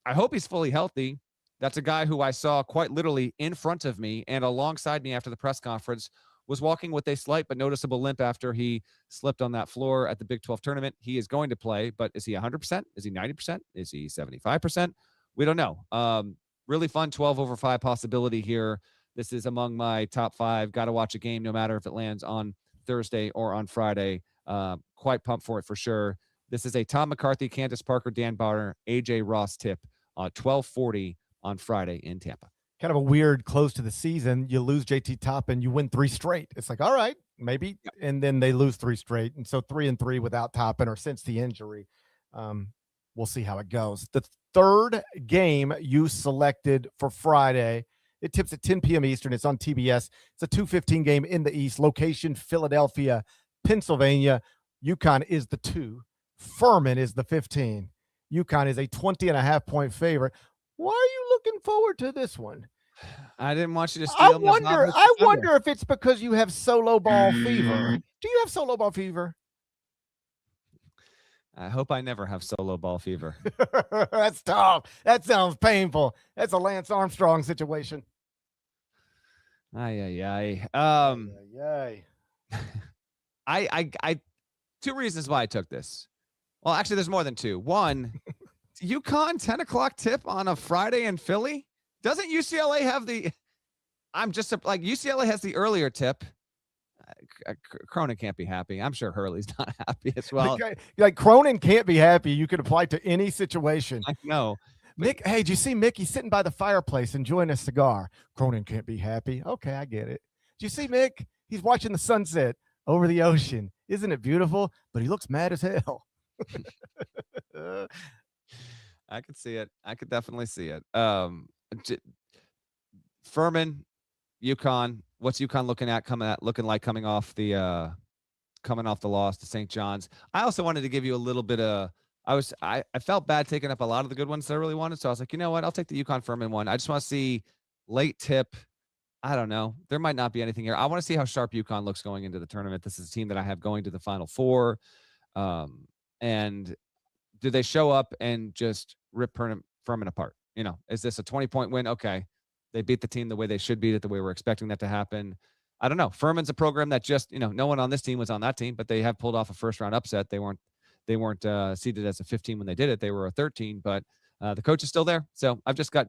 I hope he's fully healthy. That's a guy who I saw quite literally in front of me and alongside me after the press conference, was walking with a slight but noticeable limp after he slipped on that floor at the Big 12 tournament. He is going to play, but is he 100%? Is he 90%? Is he 75%? We don't know. Really fun 12/5 possibility here. This is among my top 5. Got to watch a game no matter if it lands on Thursday or on Friday. Quite pumped for it for sure. This is a Tom McCarthy, Candace Parker, Dan Barner, AJ Ross tip on 12:40 on Friday in Tampa. Kind of a weird close to the season. You lose JT Toppin, you win 3 straight. It's like, all right, maybe. Yep. And then they lose 3 straight. And so 3-3 without Toppin or since the injury. We'll see how it goes. The third game you selected for Friday, it tips at 10 p.m. Eastern. It's on TBS. It's a 2:15 game in the East. Location, Philadelphia, Pennsylvania. UConn is the 2. Furman is the 15. UConn is a 20.5-point favorite. Why are you looking forward to this one? I didn't want you to steal. I wonder if it's because you have solo ball fever. Do you have solo ball fever? I hope I never have solo ball fever. That's tough. That sounds painful. That's a Lance Armstrong situation. I 2 reasons why I took this. Well, actually, there's more than 2. One, UConn 10 o'clock tip on a Friday in Philly. Doesn't UCLA have the? I'm just like UCLA has the earlier tip. Cronin can't be happy. I'm sure Hurley's not happy as well. Like Cronin can't be happy. You could apply to any situation. I know. Mick, hey, did you see Mick? He's sitting by the fireplace enjoying a cigar. Cronin can't be happy. Okay, I get it. Did you see Mick? He's watching the sunset over the ocean. Isn't it beautiful? But he looks mad as hell. I could see it. I could definitely see it. Furman, UConn. What's UConn looking like coming off the loss to St. John's? I also wanted to give you a little bit of. I felt bad taking up a lot of the good ones that I really wanted, so I was like, you know what? I'll take the UConn Furman one. I just want to see late tip. I don't know. There might not be anything here. I want to see how sharp UConn looks going into the tournament. This is a team that I have going to the Final Four. And do they show up and just rip Furman apart? Is this a 20-point win? Okay. They beat the team the way they should beat it, the way we're expecting that to happen. I don't know. Furman's a program that just, no one on this team was on that team, but they have pulled off a first-round upset. They weren't seeded as a 15 when they did it. They were a 13, but the coach is still there. So I've just got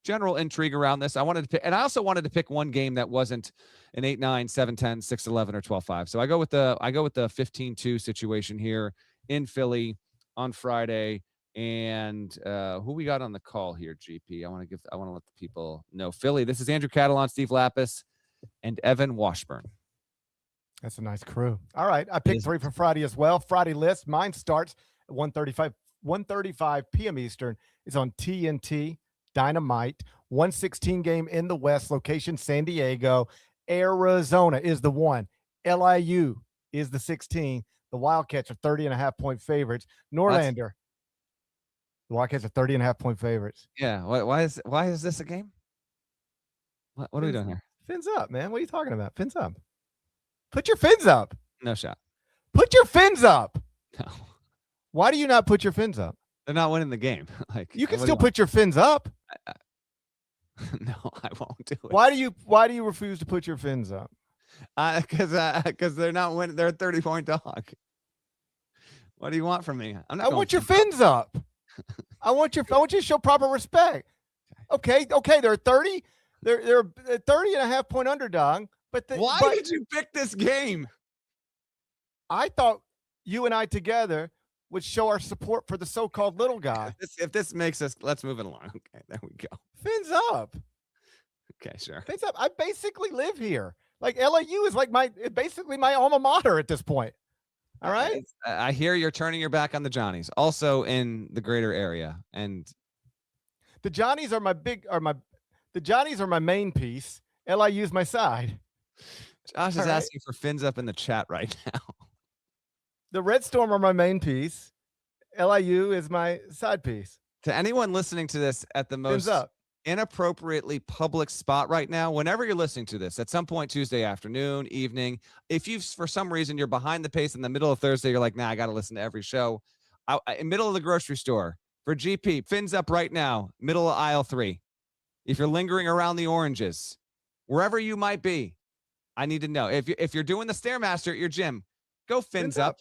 general intrigue around this. I also wanted to pick one game that wasn't an 8-9, 7-10, 6-11, or 12-5. So I go with the 15-2 situation here in Philly on Friday. And who we got on the call here, GP? I want to let the people know. Philly, this is Andrew Catalan, Steve Lapis, and Evan Washburn. That's a nice crew. All right, I picked 3 for Friday as well. Friday list, mine starts at 1:35 p.m. Eastern. It's on TNT Dynamite. 1:16 game in the West. Location San Diego. Arizona is the 1. LIU is the 16. The Wildcats are 30.5-point favorites. Norlander. The Wildcats are 30.5-point favorites. Yeah. Why is this a game? What are we doing here? Fins up, man. What are you talking about? Fins up. Put your fins up. No shot. Put your fins up. No. Why do you not put your fins up? They're not winning the game. You can still put your fins up. No, I won't do it. Why do you refuse to put your fins up? Because they're not winning. They're a 30-point dog. What do you want from me? I want your fins up. I want you to show proper respect. Okay. They're 30. They're a 30.5-point underdog. But why did you pick this game? I thought you and I together would show our support for the so-called little guy. If this makes us, let's move it along. Okay, there we go. Fins up. Okay, sure. Fins up. I basically live here. Like LAU is like basically my alma mater at this point. All right. I hear you're turning your back on the Johnnies, also in the greater area, and the Johnnies are the Johnnies are my main piece. LIU is my side. Josh is asking for fins up in the chat right now. The Red Storm are my main piece. LIU is my side piece. To anyone listening to this at the most inappropriately public spot right now, whenever you're listening to this, at some point Tuesday afternoon, evening, if you for some reason you're behind the pace in the middle of Thursday, you're like, nah, I got to listen to every show. In middle of the grocery store for GP, fins up right now, middle of aisle 3. If you're lingering around the oranges, wherever you might be, I need to know. If you're doing the Stairmaster at your gym, go fins up.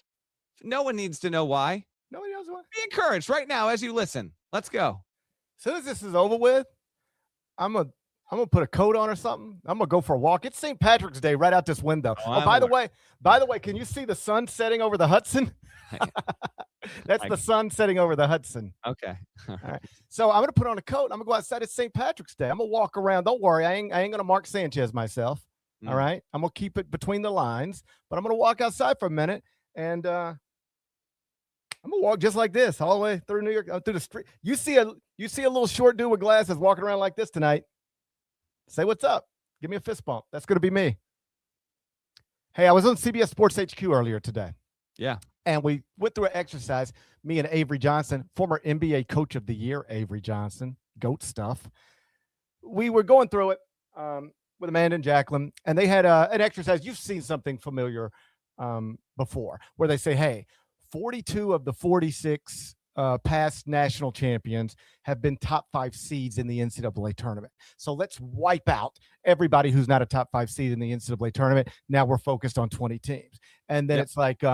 No one needs to know why. Nobody knows why. Be encouraged right now as you listen. Let's go. As soon as this is over with, I'm gonna put a coat on or something. I'm gonna go for a walk. It's St. Patrick's Day right out this window. By the way, can you see the sun setting over the Hudson? That's the sun setting over the Hudson. Okay. All right. So I'm gonna put on a coat. I'm gonna go outside. It's St. Patrick's Day. I'm gonna walk around. Don't worry, I ain't gonna Mark Sanchez myself. All right. I'm gonna keep it between the lines, but I'm gonna walk outside for a minute and I'm gonna walk just like this all the way through New York, through the street. You see a little short dude with glasses walking around like this tonight. Say what's up. Give me a fist bump. That's gonna be me. Hey, I was on CBS Sports HQ earlier today. Yeah. And we went through an exercise, me and Avery Johnson, former NBA Coach of the Year, Avery Johnson, GOAT stuff. We were going through it with Amanda and Jacqueline, and they had an exercise. You've seen something familiar before, where they say, hey, 42 of the 46 past national champions have been top 5 seeds in the NCAA tournament. So let's wipe out everybody who's not a top 5 seed in the NCAA tournament. Now we're focused on 20 teams. And then it's like,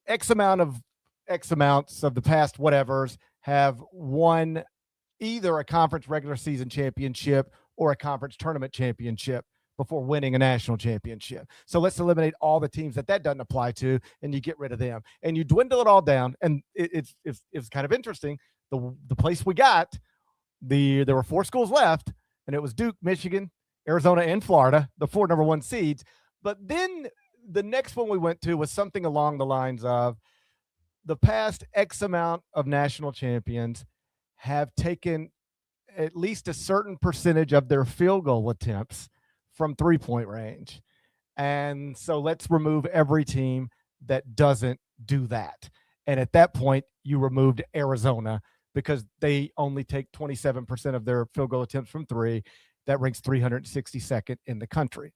X amounts of the past whatevers have won either a conference regular season championship or a conference tournament championship before winning a national championship. So let's eliminate all the teams that doesn't apply to, and you get rid of them, and you dwindle it all down. And it's kind of interesting. The place we got, there were 4 schools left, and it was Duke, Michigan, Arizona, and Florida, the 4 number 1 seeds. But then the next one we went to was something along the lines of the past X amount of national champions have taken at least a certain percentage of their field goal attempts from 3-point range. And so let's remove every team that doesn't do that. And at that point, you removed Arizona because they only take 27% of their field goal attempts from 3. That ranks 362nd in the country.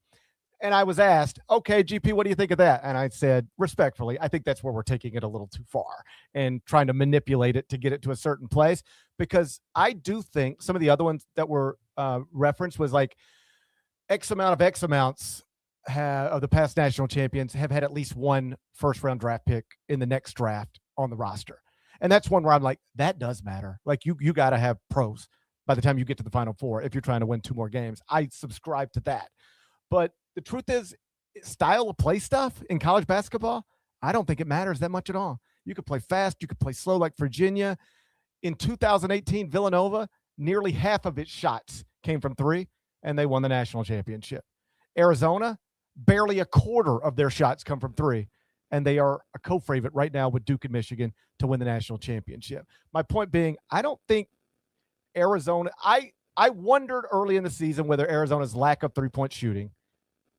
And I was asked, okay, GP, what do you think of that? And I said, respectfully, I think that's where we're taking it a little too far and trying to manipulate it to get it to a certain place. Because I do think some of the other ones that were referenced was like X amount of X amounts of the past national champions have had at least one first-round draft pick in the next draft on the roster. And that's one where I'm like, that does matter. Like you got to have pros by the time you get to the Final Four if you're trying to win 2 more games. I subscribe to that. But the truth is, style of play stuff in college basketball, I don't think it matters that much at all. You could play fast. You could play slow like Virginia. In 2018, Villanova, nearly half of its shots came from 3, and they won the national championship. Arizona, barely a quarter of their shots come from 3, and they are a co-favorite right now with Duke and Michigan to win the national championship. My point being, I don't think Arizona – I wondered early in the season whether Arizona's lack of 3-point shooting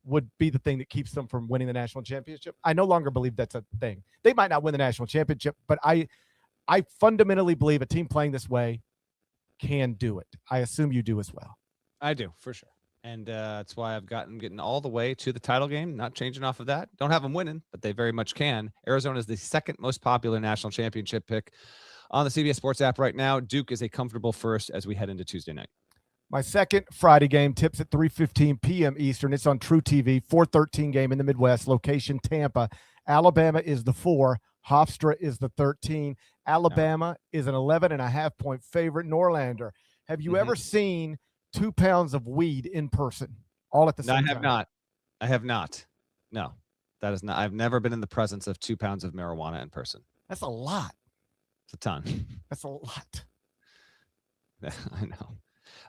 would be the thing that keeps them from winning the national championship. I no longer believe that's a thing. They might not win the national championship, but I fundamentally believe a team playing this way can do it. I assume you do as well. I do, for sure. And that's why I've getting all the way to the title game, not changing off of that. Don't have them winning, but they very much can. Arizona is the 2nd most popular national championship pick on the CBS Sports app right now. Duke is a comfortable 1st as we head into Tuesday night. My second Friday game tips at 3:15 p.m. Eastern. It's on True TV, 4:13 game in the Midwest. Location, Tampa. Alabama is the 4. Hofstra is the 13. Alabama is an 11.5-point favorite. Norlander, have you ever seen 2 pounds of weed in person all at the same time? I have not. No, that is not. I've never been in the presence of 2 pounds of marijuana in person. That's a lot. It's a ton. That's a lot. I know.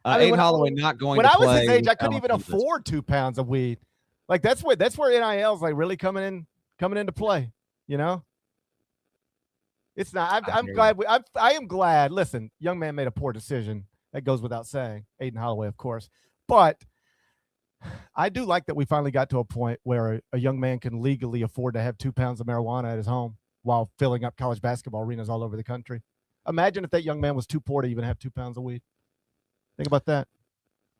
Aiden Holloway not going when to I play. was his age, I couldn't even afford 2 pounds of weed. Like that's where NIL's like really coming into play. You know, it's not. I'm glad. I am glad. Listen, young man made a poor decision. That goes without saying. Aiden Holloway, of course, but I do like that we finally got to a point where a young man can legally afford to have 2 pounds of marijuana at his home while filling up college basketball arenas all over the country. Imagine if that young man was too poor to even have 2 pounds of weed. Think about that.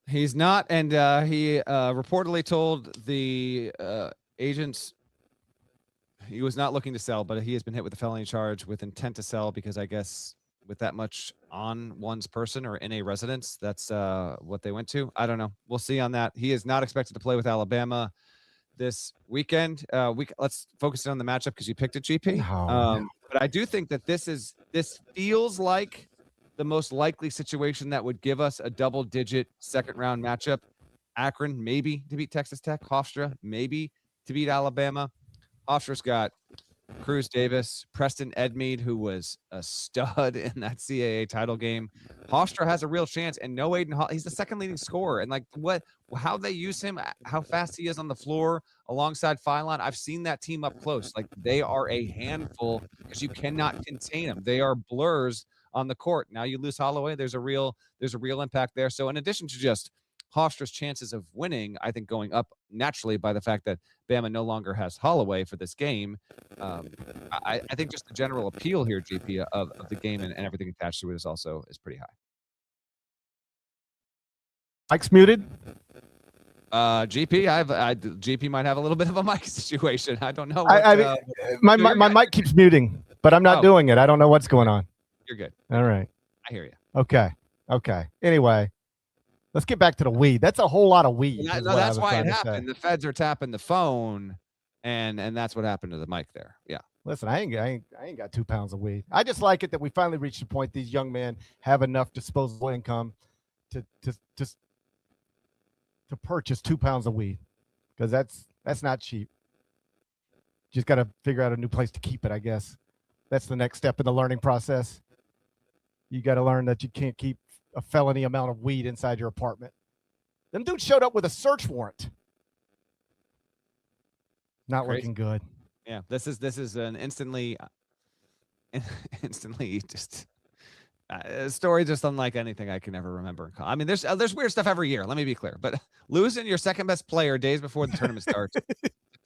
He's not, and he reportedly told the agents he was not looking to sell, but he has been hit with a felony charge with intent to sell because I guess with that much on one's person or in a residence, that's what they went to. I don't know. We'll see on that. He is not expected to play with Alabama this weekend. Let's focus on the matchup because you picked a GP. But I do think that this feels like the most likely situation that would give us a double-digit second-round matchup. Akron, maybe to beat Texas Tech. Hofstra, maybe to beat Alabama. Hofstra's got Cruz Davis, Preston Edmeade, who was a stud in that CAA title game. Hofstra has a real chance, and no Aiden. He's the second leading scorer, and like how they use him, how fast he is on the floor alongside Philon. I've seen that team up close. Like they are a handful because you cannot contain them. They are blurs on the court. Now you lose Holloway. There's a real impact there. So in addition to just Hofstra's chances of winning, I think going up naturally by the fact that Bama no longer has Holloway for this game. I think just the general appeal here, GP, of the game and everything attached to it is pretty high. Mike's muted. GP, GP might have a little bit of a mic situation. I don't know. My mic keeps muting, but I'm not doing it. I don't know what's going on. You're good. All right. I hear you. Okay. Anyway, let's get back to the weed. That's a whole lot of weed. No, that's why it happened. The feds are tapping the phone, and that's what happened to the mic there. Yeah. Listen, I ain't got 2 pounds of weed. I just like it that we finally reached the point these young men have enough disposable income to purchase 2 pounds of weed, because that's not cheap. Just got to figure out a new place to keep it, I guess. That's the next step in the learning process. You got to learn that you can't keep a felony amount of weed inside your apartment. Them dudes showed up with a search warrant. Not Crazy. looking good. Yeah, this is an instantly just a story just unlike anything I can ever remember. I mean, there's weird stuff every year. Let me be clear, but losing your second best player days before the tournament starts,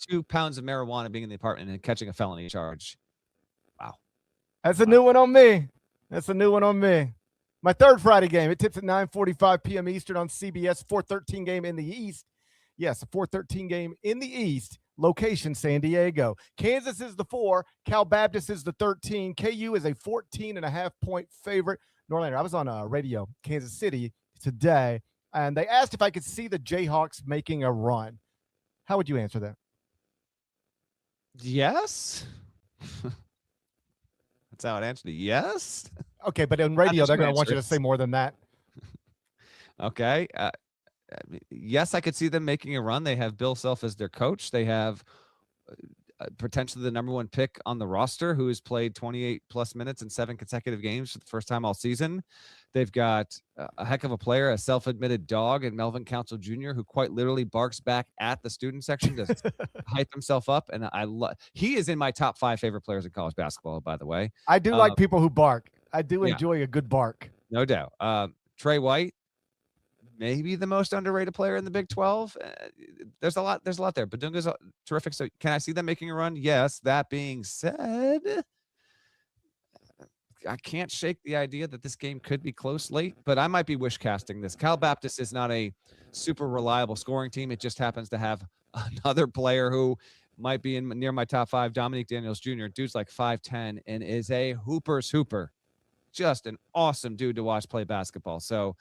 2 pounds of marijuana being in the apartment and catching a felony charge. Wow, that's a new one on me. My third Friday game. It tips at 9:45 p.m. Eastern on CBS. 4:13 game in the East. Yes, a 4:13 game in the East. Location, San Diego. Kansas is the 4. Cal Baptist is the 13. KU is a 14.5-point favorite. Norlander, I was on radio, Kansas City today, and they asked if I could see the Jayhawks making a run. How would you answer that? Yes. That's how it answered. Yes. Okay, but in radio, they're going to want you to say more than that. Okay. Yes, I could see them making a run. They have Bill Self as their coach. They have potentially the number 1 pick on the roster who has played 28 plus minutes in 7 consecutive games for the first time all season. They've got a heck of a player, a self-admitted dog, and Melvin Council Jr., who quite literally barks back at the student section to hype himself up. And he is in my top 5 favorite players in college basketball, by the way. I do like people who bark. I do enjoy a good bark. No doubt. Trey White, maybe the most underrated player in the Big 12. There's a lot there. Badunga's terrific. So can I see them making a run? Yes. That being said, I can't shake the idea that this game could be close late, but I might be wish casting this. Cal Baptist is not a super reliable scoring team. It just happens to have another player who might be near my top 5, Dominique Daniels Jr. Dude's like 5'10" and is a hooper's hooper. Just an awesome dude to watch play basketball. So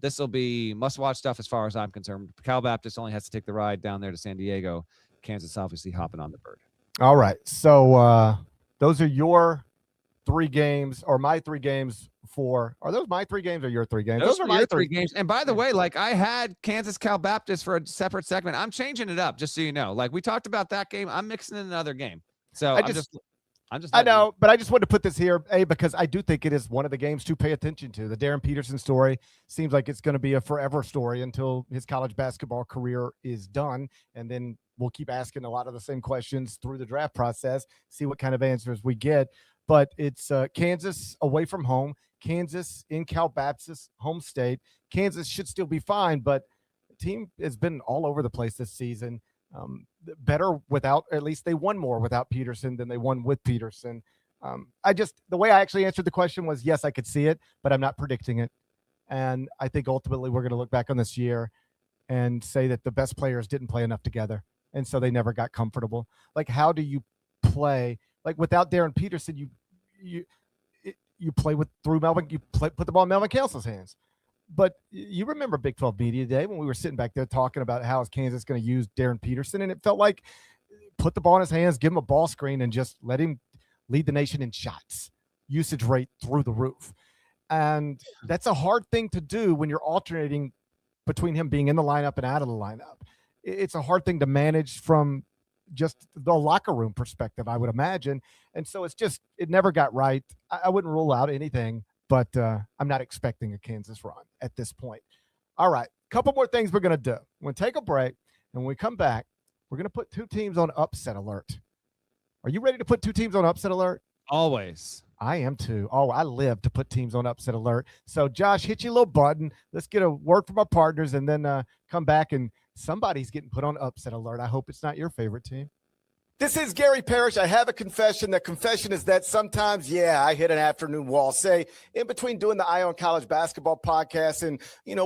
this will be must-watch stuff as far as I'm concerned. Cal Baptist only has to take the ride down there to San Diego. Kansas obviously hopping on the bird. All right. So those are your 3 games, or my 3 games are those my 3 games or your 3 games? Those are my 3 games. And by the way, like I had Kansas Cal Baptist for a separate segment. I'm changing it up just so you know. Like we talked about that game. I'm mixing in another game. So I know, but I just wanted to put this here, because I do think it is one of the games to pay attention to. The Darren Peterson story seems like it's going to be a forever story until his college basketball career is done. And then we'll keep asking a lot of the same questions through the draft process, see what kind of answers we get. But it's Kansas away from home, Kansas in Cal Baptist, home state. Kansas should still be fine, but the team has been all over the place this season. Better without, at least they won more without Peterson than they won with Peterson. The way I actually answered the question was, yes, I could see it, but I'm not predicting it. And I think ultimately we're going to look back on this year and say that the best players didn't play enough together. And so they never got comfortable. Like, how do you play? Like, without Darren Peterson, you play through Melvin, put the ball in Melvin Counsel's hands. But you remember Big 12 Media Day when we were sitting back there talking about how is Kansas going to use Darren Peterson, and it felt like put the ball in his hands, give him a ball screen, and just let him lead the nation in shots. Usage rate through the roof. And that's a hard thing to do when you're alternating between him being in the lineup and out of the lineup. It's a hard thing to manage from just the locker room perspective, I would imagine. And so it never got right. I wouldn't rule out anything, but I'm not expecting a Kansas run at this point. All right, couple more things we're going to do. We're going to take a break, and when we come back, we're going to put two teams on upset alert. Are you ready to put two teams on upset alert? Always. I am too. Oh, I live to put teams on upset alert. So, Josh, hit your little button. Let's get a word from our partners, and then come back, and somebody's getting put on upset alert. I hope it's not your favorite team. This is Gary Parrish. I have a confession. The confession is that sometimes, I hit an afternoon wall. Say, in between doing the Eye on College Basketball podcast and,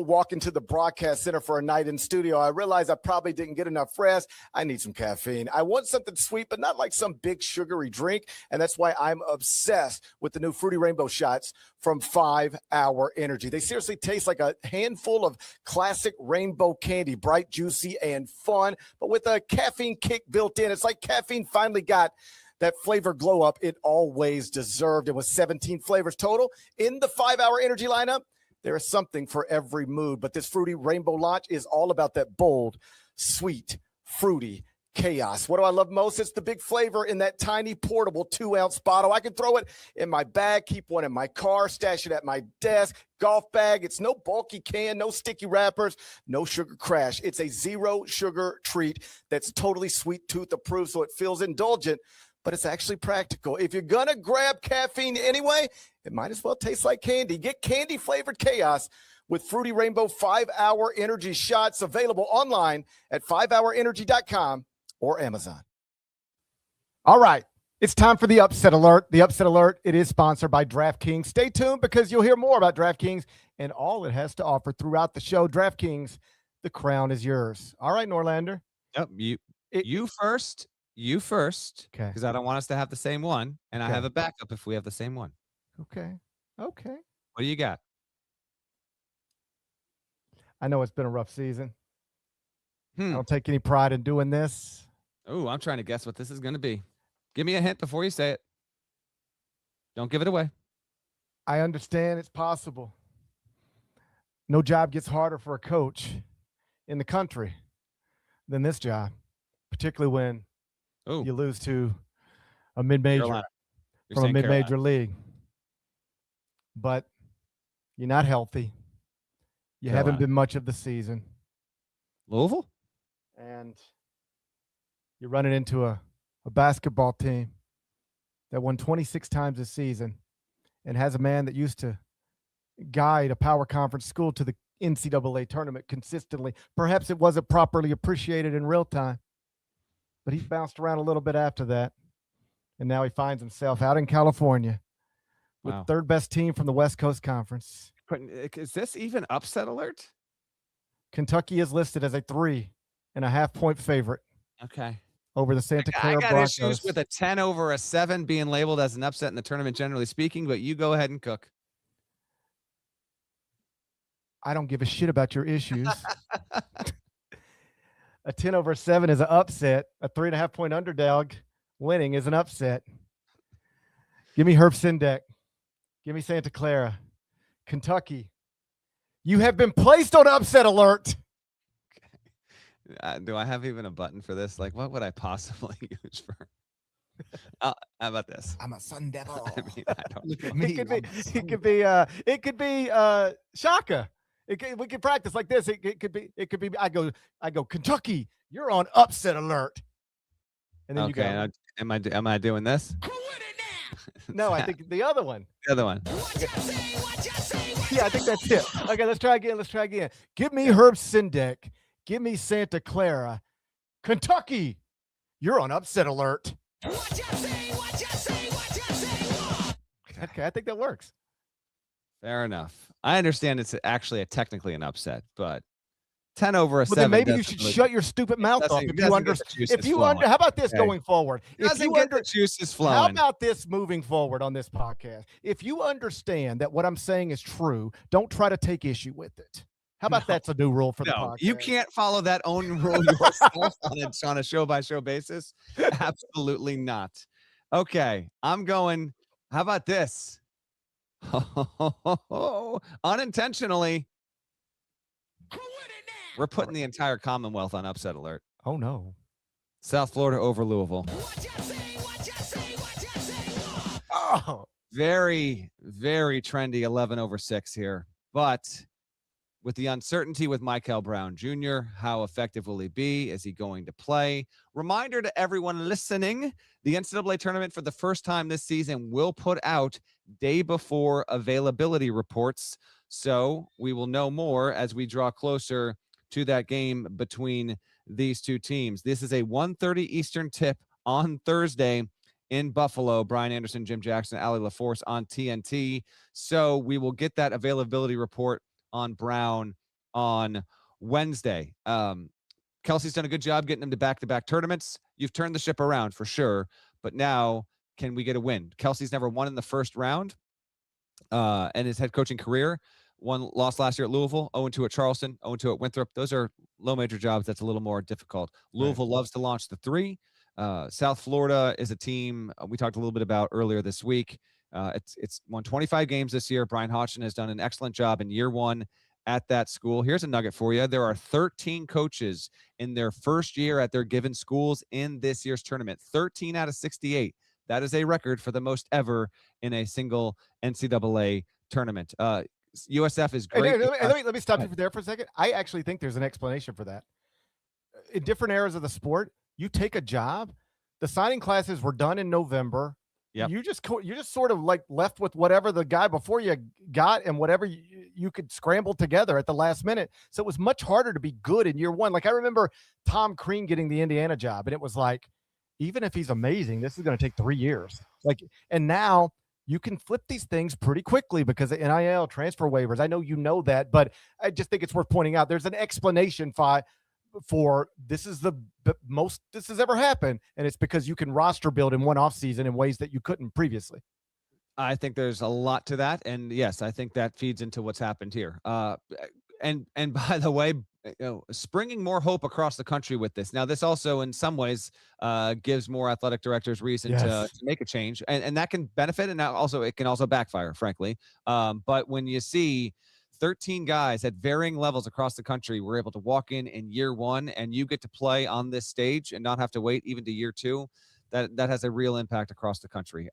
walking to the broadcast center for a night in studio, I realized I probably didn't get enough rest. I need some caffeine. I want something sweet, but not like some big sugary drink. And that's why I'm obsessed with the new Fruity Rainbow shots from 5 Hour Energy. They seriously taste like a handful of classic rainbow candy, bright, juicy, and fun, but with a caffeine kick built in. It's like caffeine finally got that flavor glow up it always deserved. It was 17 flavors total in the 5 Hour Energy lineup. There is something for every mood, but this Fruity Rainbow launch is all about that bold, sweet, fruity chaos. What do I love most? It's the big flavor in that tiny portable 2-ounce bottle. I can throw it in my bag, keep one in my car, stash it at my desk, golf bag. It's no bulky can, no sticky wrappers, no sugar crash. It's a zero sugar treat that's totally sweet tooth approved, so it feels indulgent, but it's actually practical. If you're going to grab caffeine anyway, it might as well taste like candy. Get candy flavored chaos with Fruity Rainbow 5 Hour Energy shots, available online at 5hourenergy.com or Amazon. All right, it's time for the upset alert. The upset alert, it is sponsored by DraftKings. Stay tuned because you'll hear more about DraftKings and all it has to offer throughout the show. DraftKings, the crown is yours. All right, Norlander. Yep, you first. Okay. Because I don't want us to have the same one, and okay. I have a backup if we have the same one. Okay. What do you got? I know it's been a rough season. I don't take any pride in doing this. Oh, I'm trying to guess what this is going to be. Give me a hint before you say it. Don't give it away. I understand it's possible. No job gets harder for a coach in the country than this job, particularly when you lose to a mid-major from a mid-major league. But you're not healthy. You haven't been much of the season. Louisville? And you're running into a basketball team that won 26 times this season and has a man that used to guide a power conference school to the NCAA tournament consistently. Perhaps it wasn't properly appreciated in real time, but he's bounced around a little bit after that. And now he finds himself out in California with third best team from the West Coast Conference. Is this even upset alert? Kentucky is listed as a 3.5-point favorite. Okay. Over the Santa Clara Broncos. I got Broncos. issues with a 10 over a 7 being labeled as an upset in the tournament, generally speaking, but you go ahead and cook. I don't give a shit about your issues. A 10 over 7 is an upset. A 3.5-point underdog winning is an upset. Give me Herb Sendek. Give me Santa Clara. Kentucky. You have been placed on upset alert. Do I have even a button for this? Like, what would I possibly use for? How about this? I'm a Sun Devil. I mean, I don't Look at know. me. It could be Shaka. We could practice like this. It could be I go Kentucky, you're on upset alert. And then Okay. you go. Am I doing this? No, I think the other one. The other one. Yeah, I think that's it. Okay, let's try again. Give me Herb Sendek. Give me Santa Clara. Kentucky, you're on upset alert. Okay, I think that works. Fair enough. I understand it's actually technically an upset, but 10 over a 7. Then maybe you should shut your stupid mouth off if you understand. How about this going forward? If you get the juices flowing. How about this moving forward on this podcast? If you understand that what I'm saying is true, don't try to take issue with it. How about that's a new rule for the podcast? You can't follow that own rule yourself on a show-by-show basis. Absolutely not. Okay, I'm going. How about this? Unintentionally, we're putting the entire Commonwealth on upset alert. Oh, no. South Florida over Louisville. Oh. Very, very trendy 11 over 6 here. But with the uncertainty with Michael Brown Jr., how effective will he be? Is he going to play? Reminder to everyone listening, the NCAA tournament for the first time this season will put out day before availability reports. So we will know more as we draw closer to that game between these two teams. This is a 1:30 Eastern tip on Thursday in Buffalo. Brian Anderson, Jim Jackson, Allie LaForce on TNT. So we will get that availability report on Brown on Wednesday. Kelsey's done a good job getting them to back-to-back tournaments. You've turned the ship around for sure, but now can we get a win? Kelsey's never won in the first round in his head coaching career. One loss last year at Louisville, 0-2 at Charleston, 0-2 at Winthrop. Those are low major jobs. That's a little more difficult. Louisville loves to launch the 3. South Florida is a team we talked a little bit about earlier this week. It's won 25 games this year. Brian Hodgson has done an excellent job in year 1 at that school. Here's a nugget for you. There are 13 coaches in their first year at their given schools in this year's tournament. 13 out of 68. That is a record for the most ever in a single NCAA tournament. USF is great. Let me stop you there for a second. I actually think there's an explanation for that. In different eras of the sport, you take a job. The signing classes were done in November. Yep. You're just sort of like left with whatever the guy before you got and whatever you could scramble together at the last minute. So it was much harder to be good in year 1. Like I remember Tom Crean getting the Indiana job, and it was like, even if he's amazing, this is going to take 3 years. And now you can flip these things pretty quickly because of NIL transfer waivers. I know you know that, but I just think it's worth pointing out. There's an explanation for this is the most this has ever happened, and it's because you can roster build in one offseason in ways that you couldn't previously. I think there's a lot to that, and yes, I think that feeds into what's happened here. And by the way, springing more hope across the country with this. Now, this also in some ways gives more athletic directors reason to make a change, and that can benefit, and now also it can also backfire, frankly. But when you see 13 guys at varying levels across the country were able to walk in year 1, and you get to play on this stage and not have to wait even to year 2, that has a real impact across the country.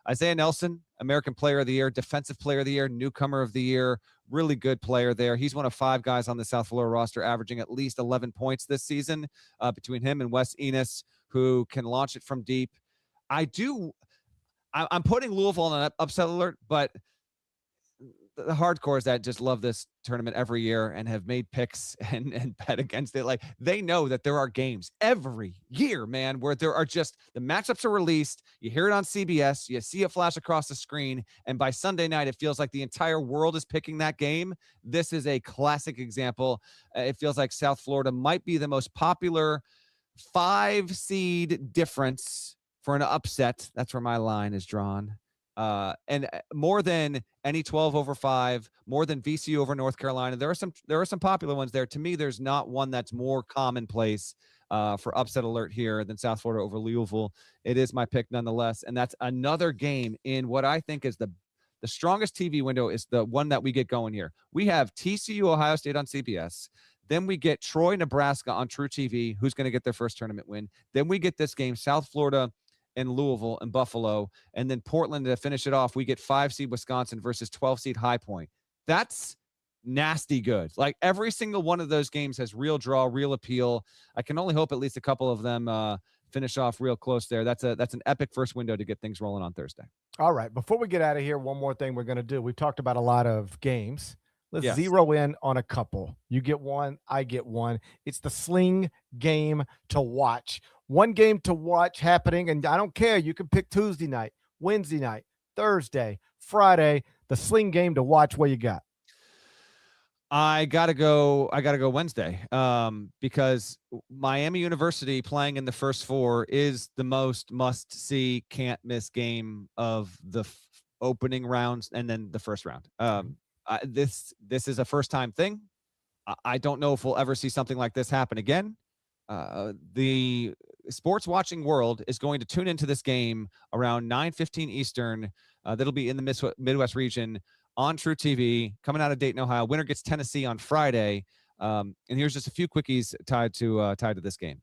Isaiah Nelson, American Player of the Year, Defensive Player of the Year, Newcomer of the Year, really good player there. He's one of 5 guys on the South Florida roster averaging at least 11 points this season between him and Wes Enos, who can launch it from deep. I'm putting Louisville on an upset alert, but the hardcores that just love this tournament every year and have made picks and bet against it, like they know that there are games every year, man, where there are just the matchups are released. You hear it on CBS, you see it flash across the screen, and by Sunday night, it feels like the entire world is picking that game. This is a classic example. It feels like South Florida might be the most popular 5 seed difference for an upset. That's where my line is drawn. And more than any 12 over 5, more than VCU over North Carolina. There are some popular ones there. To me, there's not one that's more commonplace for upset alert here than South Florida over Louisville. It is my pick nonetheless. And that's another game in what I think is the strongest TV window is the one that we get going here. We have TCU Ohio State on CBS. Then we get Troy, Nebraska on True TV, who's going to get their first tournament win. Then we get this game, South Florida and Louisville and Buffalo. And then Portland to finish it off, we get 5 seed Wisconsin versus 12 seed High Point. That's nasty good. Like every single one of those games has real draw, real appeal. I can only hope at least a couple of them finish off real close there. That's an epic first window to get things rolling on Thursday. All right. Before we get out of here, one more thing we're going to do. We've talked about a lot of games. Let's zero in on a couple. You get one, I get one. It's the Sling game to watch. One game to watch happening, and I don't care. You can pick Tuesday night, Wednesday night, Thursday, Friday. The Sling game to watch. What you got? I gotta go Wednesday because Miami University playing in the first 4 is the most must-see, can't-miss game of the opening rounds and then the first round. This is a first-time thing. I don't know if we'll ever see something like this happen again. The sports watching world is going to tune into this game around 9:15 Eastern. That'll be in the Midwest region on True TV, coming out of Dayton, Ohio. Winner gets Tennessee on Friday. And here's just a few quickies tied to this game.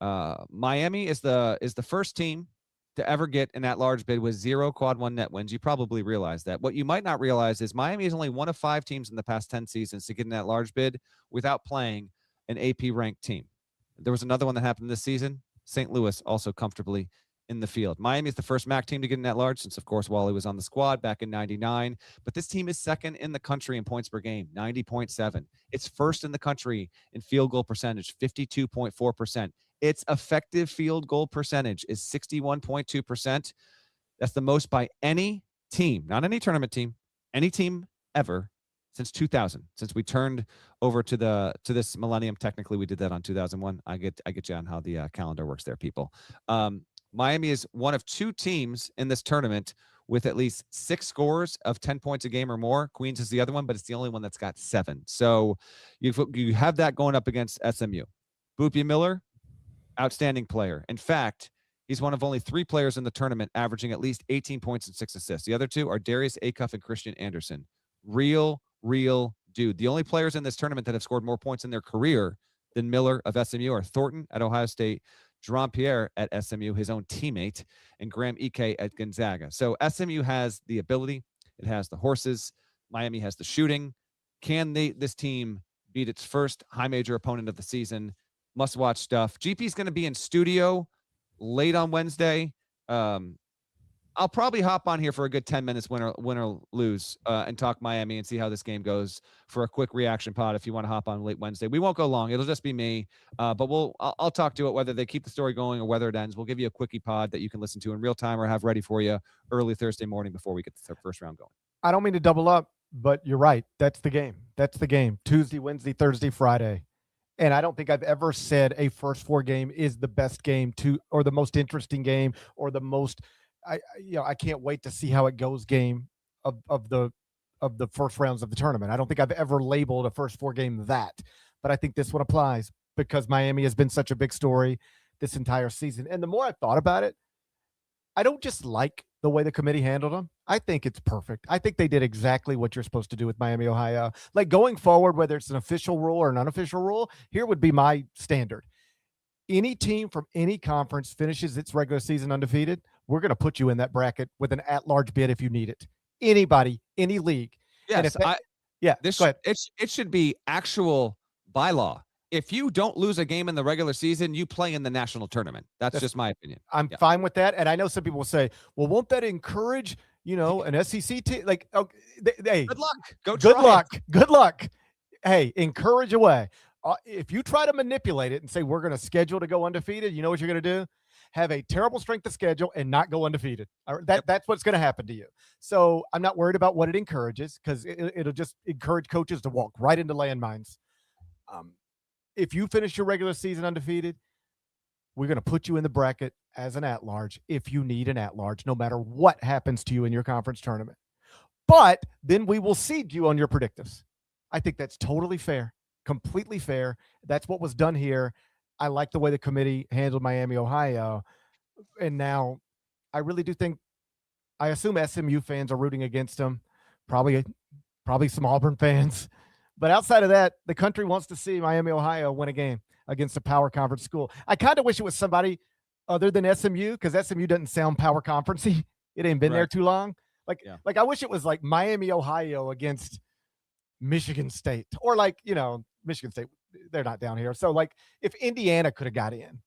Miami is the first team to ever get an at-large bid with 0 quad 1 net wins. You probably realize that. What you might not realize is Miami is only one of 5 teams in the past 10 seasons to get an at-large bid without playing an AP-ranked team. There was another one that happened this season. St. Louis also comfortably in the field. Miami is the first MAC team to get an at-large since, of course, Wally was on the squad back in 99. But this team is second in the country in points per game, 90.7. It's first in the country in field goal percentage, 52.4%. Its effective field goal percentage is 61.2%. That's the most by any team, not any tournament team, any team ever since 2000, since we turned over to this millennium. Technically, we did that on 2001. I get you on how the calendar works there, people. Miami is one of 2 teams in this tournament with at least 6 scores of 10 points a game or more. Queens is the other one, but it's the only one that's got 7. So you have that going up against SMU. Boopie Miller, outstanding player. In fact, he's one of only 3 players in the tournament averaging at least 18 points and 6 assists. The other 2 are Darius Acuff and Christian Anderson. Real dude. The only players in this tournament that have scored more points in their career than Miller of SMU are Thornton at Ohio State, Jerome Pierre at SMU, his own teammate, and Graham Ike at Gonzaga. So SMU has the ability. It has the horses. Miami has the shooting. Can this team beat its first high major opponent of the season? Must-watch stuff. GP's going to be in studio late on Wednesday. I'll probably hop on here for a good 10 minutes, win or lose, and talk Miami and see how this game goes for a quick reaction pod if you want to hop on late Wednesday. We won't go long. It'll just be me, but I'll talk to it, whether they keep the story going or whether it ends. We'll give you a quickie pod that you can listen to in real time or have ready for you early Thursday morning before we get the first round going. I don't mean to double up, but you're right. That's the game. Tuesday, Wednesday, Thursday, Friday. And I don't think I've ever said a first 4 game is the best game or the most interesting game or the most – I can't wait to see how it goes game of the first rounds of the tournament. I don't think I've ever labeled a first 4 game that, but I think this one applies because Miami has been such a big story this entire season. And the more I've thought about it, I don't just like the way the committee handled them. I think it's perfect. I think they did exactly what you're supposed to do with Miami, Ohio. Like going forward, whether it's an official rule or an unofficial rule, here would be my standard. Any team from any conference finishes its regular season undefeated, we're going to put you in that bracket with an at-large bid if you need it. Anybody, any league. Yes, go ahead. It should be actual bylaw. If you don't lose a game in the regular season, you play in the national tournament. That's just my opinion. I'm fine with that. And I know some people will say, well, won't that encourage, an SEC team? Like, hey, good luck. Good luck. Hey, encourage away. If you try to manipulate it and say we're going to schedule to go undefeated, you know what you're going to do? Have a terrible strength of schedule and not go undefeated. That's what's going to happen to you. So I'm not worried about what it encourages because it'll just encourage coaches to walk right into landmines. If you finish your regular season undefeated, we're going to put you in the bracket as an at-large if you need an at-large, no matter what happens to you in your conference tournament. But then we will seed you on your predictives. I think that's totally fair. Completely fair. That's what was done here. I like the way the committee handled Miami, Ohio. And now I really do think, I assume SMU fans are rooting against them. Probably some Auburn fans. But outside of that, the country wants to see Miami, Ohio win a game against a power conference school. I kind of wish it was somebody other than SMU, because SMU doesn't sound power conferencey. It ain't been there too long. Like I wish it was like Miami, Ohio against Michigan State, or like, Michigan State, they're not down here. So like if Indiana could have got in,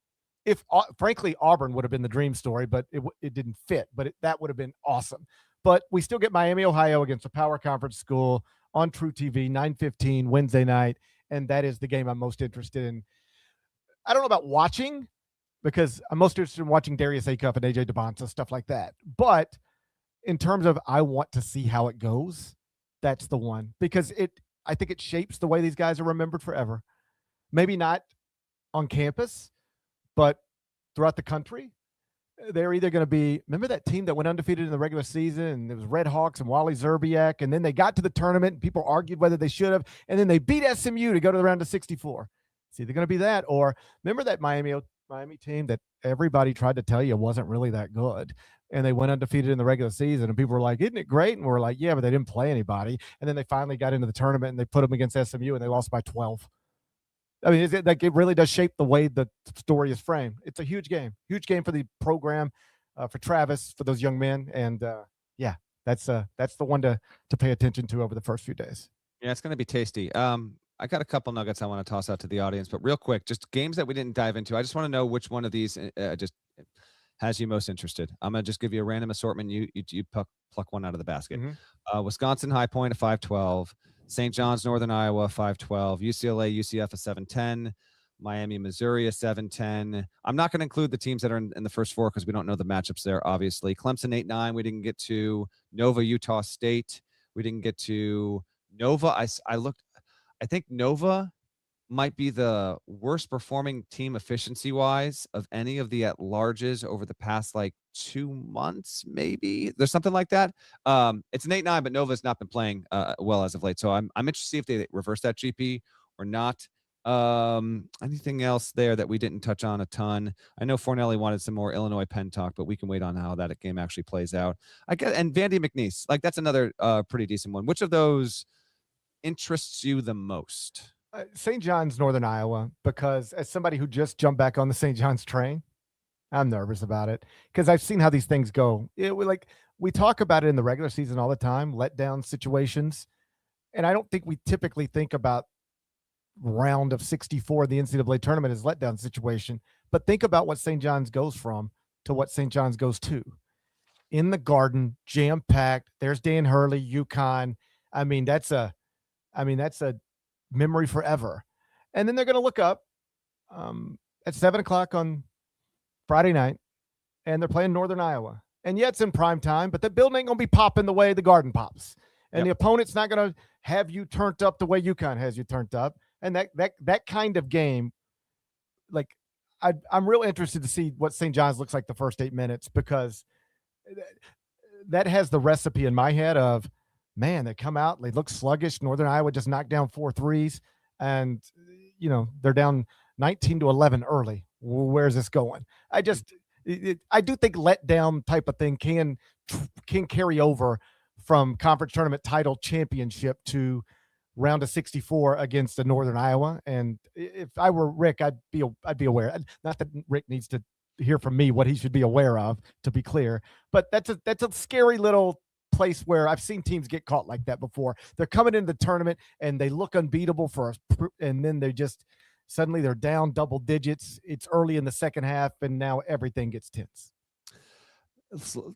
if frankly Auburn would have been the dream story, but it didn't fit, but that would have been awesome. But we still get Miami, Ohio against a power conference school on True TV, 9:15 Wednesday night, and that is the game I'm most interested in. I don't know about watching, because I'm most interested in watching Darius Acuff and AJ Devonta, stuff like that. But in terms of I want to see how it goes, that's the one, because I think it shapes the way these guys are remembered forever. Maybe not on campus, but throughout the country. They're either going to be, remember that team that went undefeated in the regular season, and it was Red Hawks and Wally Zerbiak, and then they got to the tournament and people argued whether they should have, and then they beat SMU to go to the round of 64. It's either going to be that, or remember that Miami team that everybody tried to tell you wasn't really that good, and they went undefeated in the regular season, and people were like, isn't it great? And we're like, yeah, but they didn't play anybody. And then they finally got into the tournament and they put them against SMU and they lost by 12. I mean, it really does shape the way the story is framed. It's a huge game for the program, for Travis, for those young men. And yeah, that's the one to pay attention to over the first few days. Yeah, it's going to be tasty. I got a couple nuggets I want to toss out to the audience, but real quick, just games that we didn't dive into. I just want to know which one of these just has you most interested. I'm going to just give you a random assortment. You pluck one out of the basket. Mm-hmm. Wisconsin High Point, a 512. St. John's, Northern Iowa, 512. UCLA, UCF, a 710. Miami, Missouri, a 710. I'm not going to include the teams that are in the first four because we don't know the matchups there, obviously. Clemson, 8-9. We didn't get to. Nova, Utah State. We didn't get to. Nova, I looked. I think Nova might be the worst performing team efficiency-wise of any of the at-larges over the past, 2 months, maybe. There's something like that. It's an 8-9, but Nova's not been playing well as of late. So I'm interested to see if they reverse that GP or not. Anything else there that we didn't touch on a ton? I know Fornelli wanted some more Illinois Penn talk, but we can wait on how that game actually plays out. And Vandy McNeese, that's another pretty decent one. Which of those interests you the most? St. John's, Northern Iowa, because as somebody who just jumped back on the St. John's train, I'm nervous about it because I've seen how these things go. We talk about it in the regular season all the time, letdown situations. And I don't think we typically think about round of 64 in the NCAA tournament as letdown situation, but think about what St. John's goes from to what St. John's goes to. In the Garden, jam-packed. There's Dan Hurley, UConn. I mean, that's a memory forever. And then they're going to look up at 7:00 on Friday night, and they're playing Northern Iowa. And yeah, it's in prime time, but the building ain't going to be popping the way the Garden pops. And The opponent's not going to have you turned up the way UConn has you turned up. And that kind of game, I'm real interested to see what St. John's looks like the first 8 minutes, because that has the recipe in my head of, man, they come out, they look sluggish. Northern Iowa just knocked down 4 threes, and they're down 19-11 early. Where's this going? I do think letdown type of thing can carry over from conference tournament title championship to round of 64 against the Northern Iowa. And if I were Rick, I'd be aware. Not that Rick needs to hear from me what he should be aware of, to be clear, but that's a scary little place where I've seen teams get caught like that before. They're coming into the tournament and they look unbeatable and then they just suddenly they're down double digits. It's early in the second half, and now everything gets tense.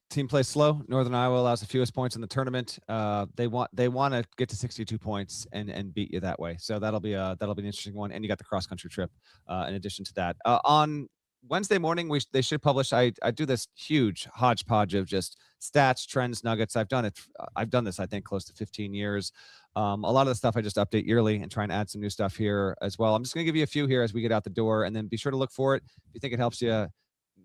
Team plays slow. Northern Iowa allows the fewest points in the tournament. They want to get to 62 points and beat you that way. So that'll be an interesting one. And you got the cross country trip in addition to that. On Wednesday morning, they should publish. I do this huge hodgepodge of just stats, trends, nuggets. I've done this, I think, close to 15 years. A lot of the stuff I just update yearly and try and add some new stuff here as well. I'm just going to give you a few here as we get out the door, and then be sure to look for it. If you think it helps you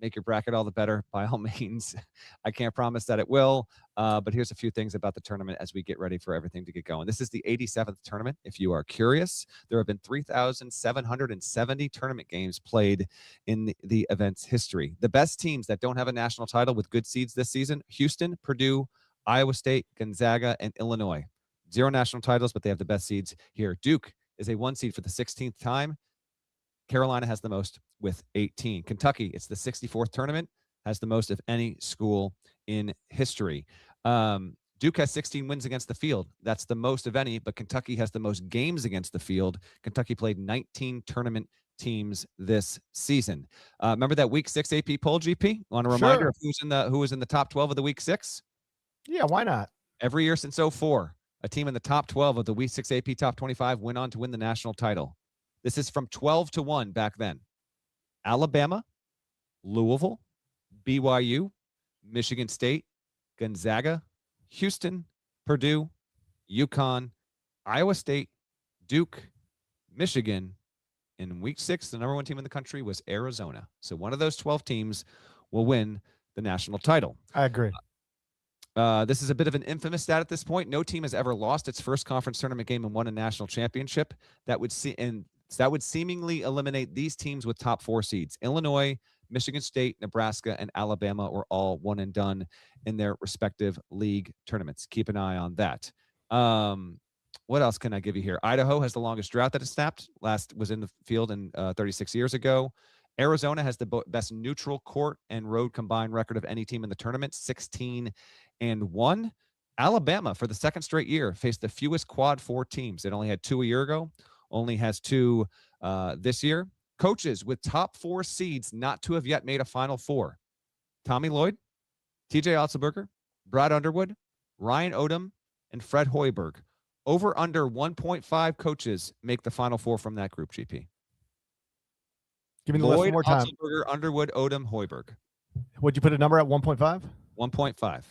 make your bracket all the better, by all means. I can't promise that it will, but here's a few things about the tournament as we get ready for everything to get going. This is the 87th tournament. If you are curious, there have been 3,770 tournament games played in the event's history. The best teams that don't have a national title with good seeds this season: Houston, Purdue, Iowa State, Gonzaga, and Illinois. 0 national titles, but they have the best seeds here. Duke is a 1 seed for the 16th time. Carolina has the most with 18. Kentucky, it's the 64th tournament, has the most of any school in history. Duke has 16 wins against the field. That's the most of any, but Kentucky has the most games against the field. Kentucky played 19 tournament teams this season. Remember that Week 6 AP poll, GP? Want a reminder of who was in the top 12 of the Week 6? Yeah, why not? Every year since 2004, a team in the top 12 of the Week 6 AP top 25 went on to win the national title. This is from 12-1 back then. Alabama, Louisville, BYU, Michigan State, Gonzaga, Houston, Purdue, UConn, Iowa State, Duke, Michigan. In Week 6, the number 1 team in the country was Arizona. So one of those 12 teams will win the national title. I agree. This is a bit of an infamous stat at this point. No team has ever lost its first conference tournament game and won a national championship. That would seemingly eliminate these teams with top 4 seeds. Illinois, Michigan State, Nebraska, and Alabama were all one and done in their respective league tournaments. Keep an eye on that. What else can I give you here? Idaho has the longest drought that has snapped. Last was in the field in 36 years ago. Arizona has the best neutral court and road combined record of any team in the tournament, 16-1. Alabama, for the second straight year, faced the fewest quad 4 teams. It only had 2 a year ago, only has 2 this year. Coaches with top 4 seeds not to have yet made a Final Four: Tommy Lloyd, TJ Otzelberger, Brad Underwood, Ryan Odom, and Fred Hoiberg. Over under 1.5 coaches make the Final Four from that group, GP. Give me the list one more time. Otzelberger, Underwood, Odom, Hoiberg. Would you put a number at 1.5? 1.5.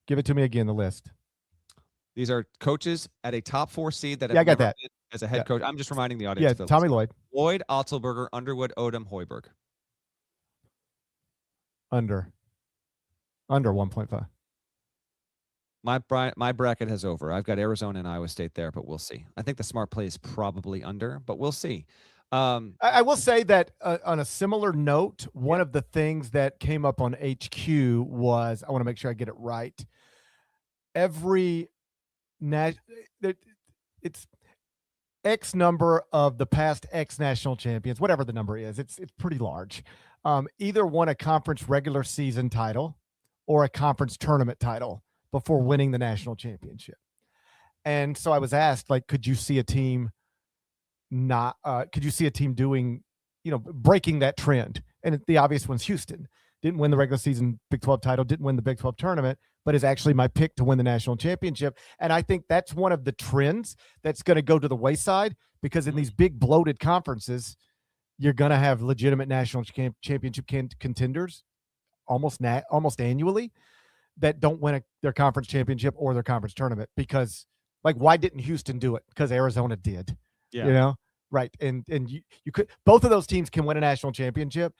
Give it to me again, the list. These are coaches at a top 4 seed that I got that. As a head coach. I'm just reminding the audience. Yeah, Tommy Lloyd. Lloyd, Otzelberger, Underwood, Odom, Hoiberg. Under 1.5. My bracket has over. I've got Arizona and Iowa State there, but we'll see. I think the smart play is probably under, but we'll see. I will say that on a similar note, one of the things that came up on HQ was, I want to make sure I get it right. It's X number of the past X national champions, whatever the number is. It's pretty large. Either won a conference regular season title or a conference tournament title before winning the national championship. And so I was asked, like, could you see a team doing, breaking that trend? And the obvious one's Houston. Didn't win the regular season Big 12 title, didn't win the Big 12 tournament, but is actually my pick to win the national championship. And I think that's one of the trends that's going to go to the wayside, because in these big bloated conferences, you're going to have legitimate national championship contenders almost annually that don't win their conference championship or their conference tournament. Because, like, why didn't Houston do it? Because Arizona did. Yeah. Right. And you could, both of those teams can win a national championship.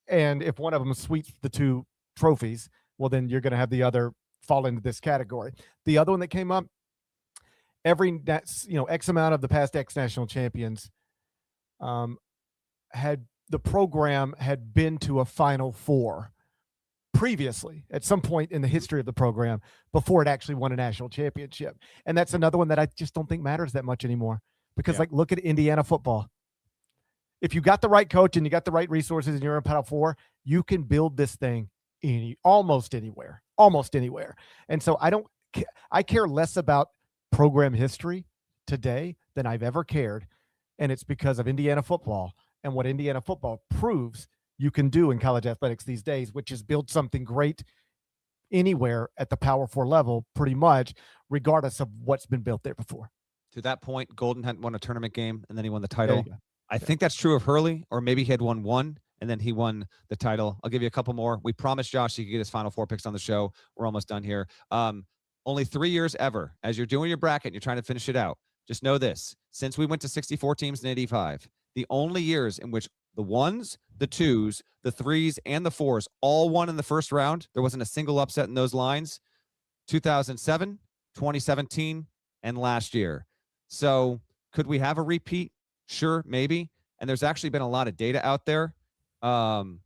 And if one of them sweeps the 2 trophies, well, then you're going to have the other fall into this category. The other one that came up, X amount of the past X national champions had been to a Final Four previously at some point in the history of the program before it actually won a national championship. And that's another one that I just don't think matters that much anymore, because look at Indiana football. If you got the right coach and you got the right resources and you're in Final Four, you can build this thing almost anywhere. And so I care less about program history today than I've ever cared. And it's because of Indiana football and what Indiana football proves you can do in college athletics these days, which is build something great anywhere at the Power 4 level, pretty much, regardless of what's been built there before. To that point, Golden had won a tournament game and then he won the title. I think that's true of Hurley, or maybe he had won one and then he won the title. I'll give you a couple more. We promised Josh he could get his Final Four picks on the show. We're almost done here. Only 3 years ever, as you're doing your bracket and you're trying to finish it out, just know this. Since we went to 64 teams in 85, the only years in which the 1s, the 2s, the 3s, and the 4s all won in the first round, there wasn't a single upset in those lines: 2007, 2017, and last year. So could we have a repeat? Sure, maybe. And there's actually been a lot of data out there. I'm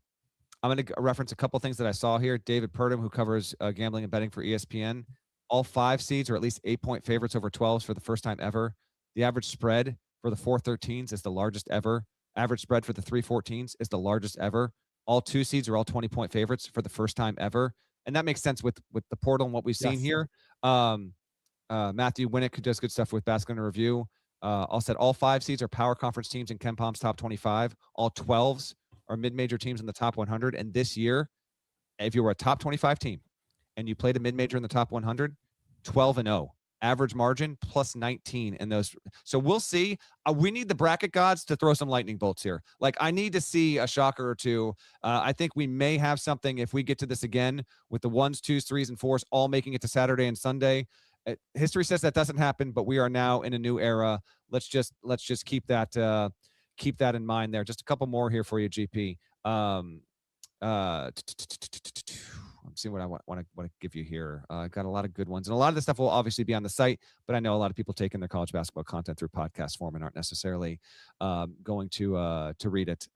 going to reference a couple things that I saw here. David Purdom, who covers gambling and betting for ESPN, All 5 seeds are at least 8-point favorites over 12s for the first time ever. The average spread for the 4-13s is the largest ever. Average spread for the 3-14s is the largest ever. All 2 seeds are all 20-point favorites for the first time ever. And that makes sense with the portal and what we've seen here. Matthew Winnick does good stuff with Basketball in Review. All 5 seeds are power conference teams in KenPom's top 25. All 12s are mid-major teams in the top 100. And this year, if you were a top 25 team and you played a mid-major in the top 100, 12-0. Average margin plus 19 in those. So we'll see. We need the bracket gods to throw some lightning bolts here. Like, I need to see a shocker or two. I think we may have something if we get to this again with the 1s, 2s, 3s, and 4s all making it to Saturday and Sunday. History says that doesn't happen, but we are now in a new era. Let's just keep that in mind there. Just a couple more here for you, GP. I'm seeing what I want to give you here. I got a lot of good ones, and a lot of this stuff will obviously be on the site, but I know a lot of people taking their college basketball content through podcast form and aren't necessarily going to read it.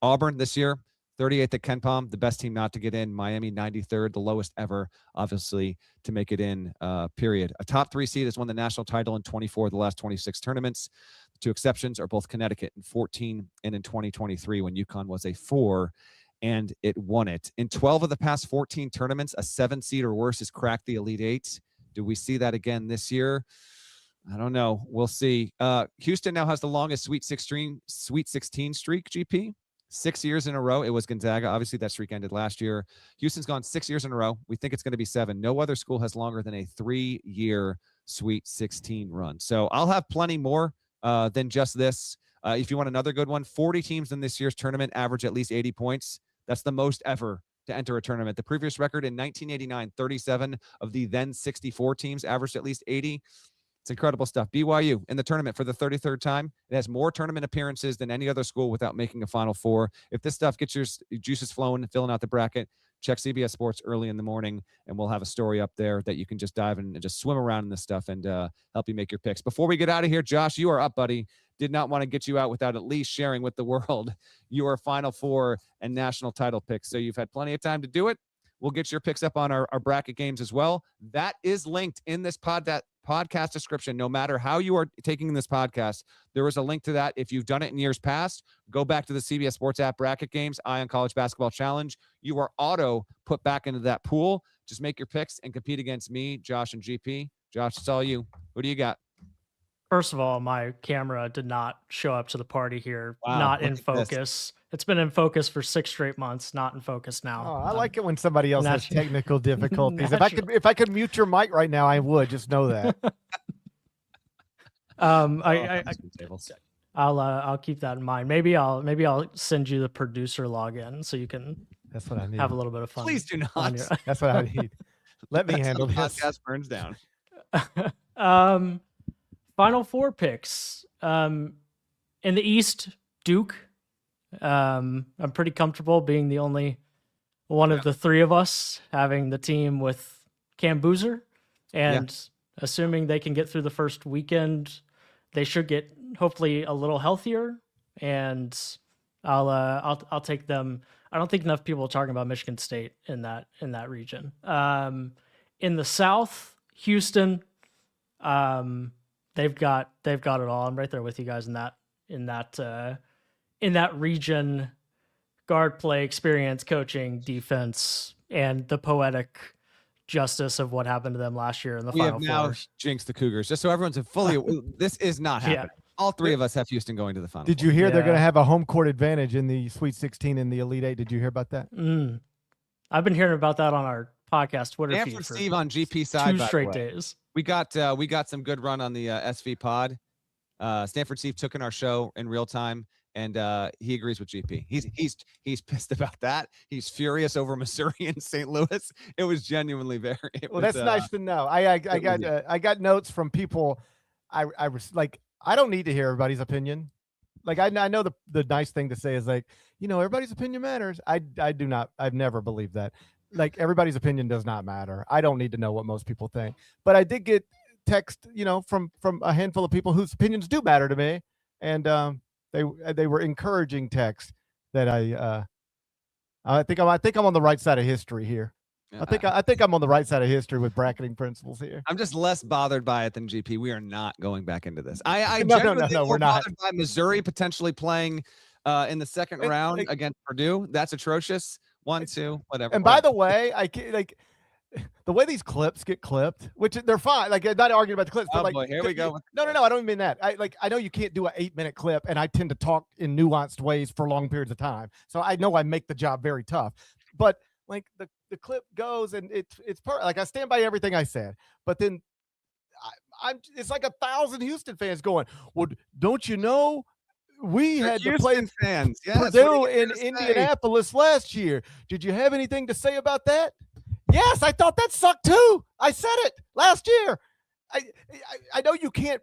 Auburn this year, 38th at KenPom, the best team not to get in. Miami, 93rd, the lowest ever, obviously, to make it in, period. A top 3 seed has won the national title in 24 of the last 26 tournaments. The 2 exceptions are both Connecticut in 14 and in 2023 when UConn was a 4 and it won it. In 12 of the past 14 tournaments, a 7 seed or worse has cracked the Elite 8. Do we see that again this year? I don't know. We'll see. Houston now has the longest Sweet 16 streak, GP. 6 years in a row. It was Gonzaga. Obviously, that streak ended last year. Houston's gone 6 years in a row. We think it's going to be 7. No other school has longer than a 3-year Sweet 16 run. So I'll have plenty more than just this. If you want another good one, 40 teams in this year's tournament average at least 80 points. That's the most ever to enter a tournament. The previous record in 1989, 37 of the then 64 teams averaged at least 80. It's incredible stuff. BYU in the tournament for the 33rd time. It has more tournament appearances than any other school without making a Final Four. If this stuff gets your juices flowing, filling out the bracket, check CBS Sports early in the morning, and we'll have a story up there that you can just dive in and just swim around in this stuff and help you make your picks. Before we get out of here, Josh, you are up, buddy. Did not want to get you out without at least sharing with the world your Final Four and national title picks. So you've had plenty of time to do it. We'll get your picks up on our bracket games as well. That is linked in this podcast description. No matter how you are taking this podcast, there is a link to that. If you've done it in years past, go back to the CBS Sports app bracket games, Eye on College Basketball Challenge. You are auto put back into that pool. Just make your picks and compete against me, Josh, and GP. Josh, it's all you. Who do you got? First of all, my camera did not show up to the party here. Wow, not in focus. It's been in focus for 6 straight months. Not in focus now. Oh, I like it when somebody else has technical difficulties. If I could mute your mic right now, I would. Just know that. I'll keep that in mind. Maybe I'll send you the producer login so you can. That's what I need. Have a little bit of fun. Please do not. That's what I need. Let me handle this. Podcast burns down. Final Four picks. In the East, Duke. I'm pretty comfortable being the only one of the 3 of us having the team with Cam Boozer, and assuming they can get through the first weekend, they should get hopefully a little healthier, and I'll take them. I don't think enough people are talking about Michigan State in that region. In the South, Houston. They've got it all. I'm right there with you guys in that region. Guard play, experience, coaching, defense, and the poetic justice of what happened to them last year in the Final Four. We have now jinxed the Cougars, just so everyone's fully. This is not happening. All 3 of us have Houston going to the Final Four. Did you hear they're going to have a home court advantage in the Sweet 16 and the Elite 8? Did you hear about that? I've been hearing about that on our podcast Twitter feed for Steve on GP side 2 straight days. We got some good run on the SV pod. Stanford Steve took in our show in real time, and he agrees with GP. He's pissed about that. He's furious over Missouri and St. Louis. It was genuinely very. That's nice to know. I got notes from people. I was like, I don't need to hear everybody's opinion. Like I know the nice thing to say is like, everybody's opinion matters. I do not. I've never believed that. Like everybody's opinion does not matter. I don't need to know what most people think. But I did get text, from a handful of people whose opinions do matter to me, and they were encouraging texts that I think I'm on the right side of history here. I think I'm on the right side of history with bracketing principles here. I'm just less bothered by it than GP. We are not going back into this. I No, genuinely we're not. bothered by Missouri potentially playing in the second round against Purdue. That's atrocious. 1-2, whatever. And by the way, I can't, like the way these clips get clipped, which they're fine. Like, I'm not arguing about the clips, but boy, here we go. No, I don't mean that. I know you can't do an 8-minute clip, and I tend to talk in nuanced ways for long periods of time. So I know I make the job very tough. But like the clip goes, and it's part like I stand by everything I said. But then it's like 1,000 Houston fans going, well, don't you know? We had to play fans. Yes, Purdue in Indianapolis last year. Did you have anything to say about that? Yes, I thought that sucked too. I said it last year. I know you can't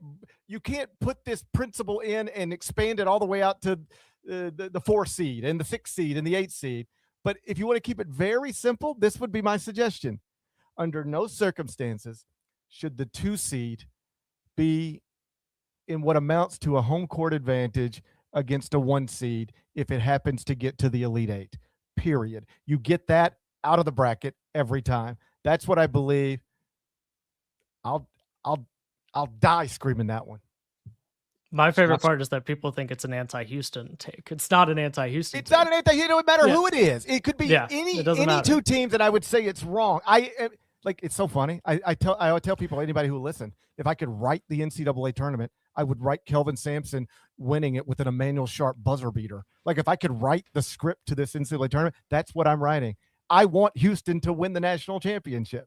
put this principle in and expand it all the way out to the 4 seed and the 6 seed and the 8 seed. But if you want to keep it very simple, this would be my suggestion. Under no circumstances should the 2 seed be in what amounts to a home court advantage against a 1 seed if it happens to get to the Elite 8, period. You get that out of the bracket every time. That's what I believe. I'll die screaming that one. My favorite part is that people think it's an anti-Houston take. It's not an anti-Houston. It's not an anti-Houston. It doesn't matter who it is. It could be any 2 teams, and I would say it's wrong. It's so funny. I would tell people, anybody who will listen, if I could write the NCAA tournament, I would write Kelvin Sampson winning it with an Emmanuel Sharp buzzer beater. Like, if I could write the script to this NCAA tournament, that's what I'm writing. I want Houston to win the national championship.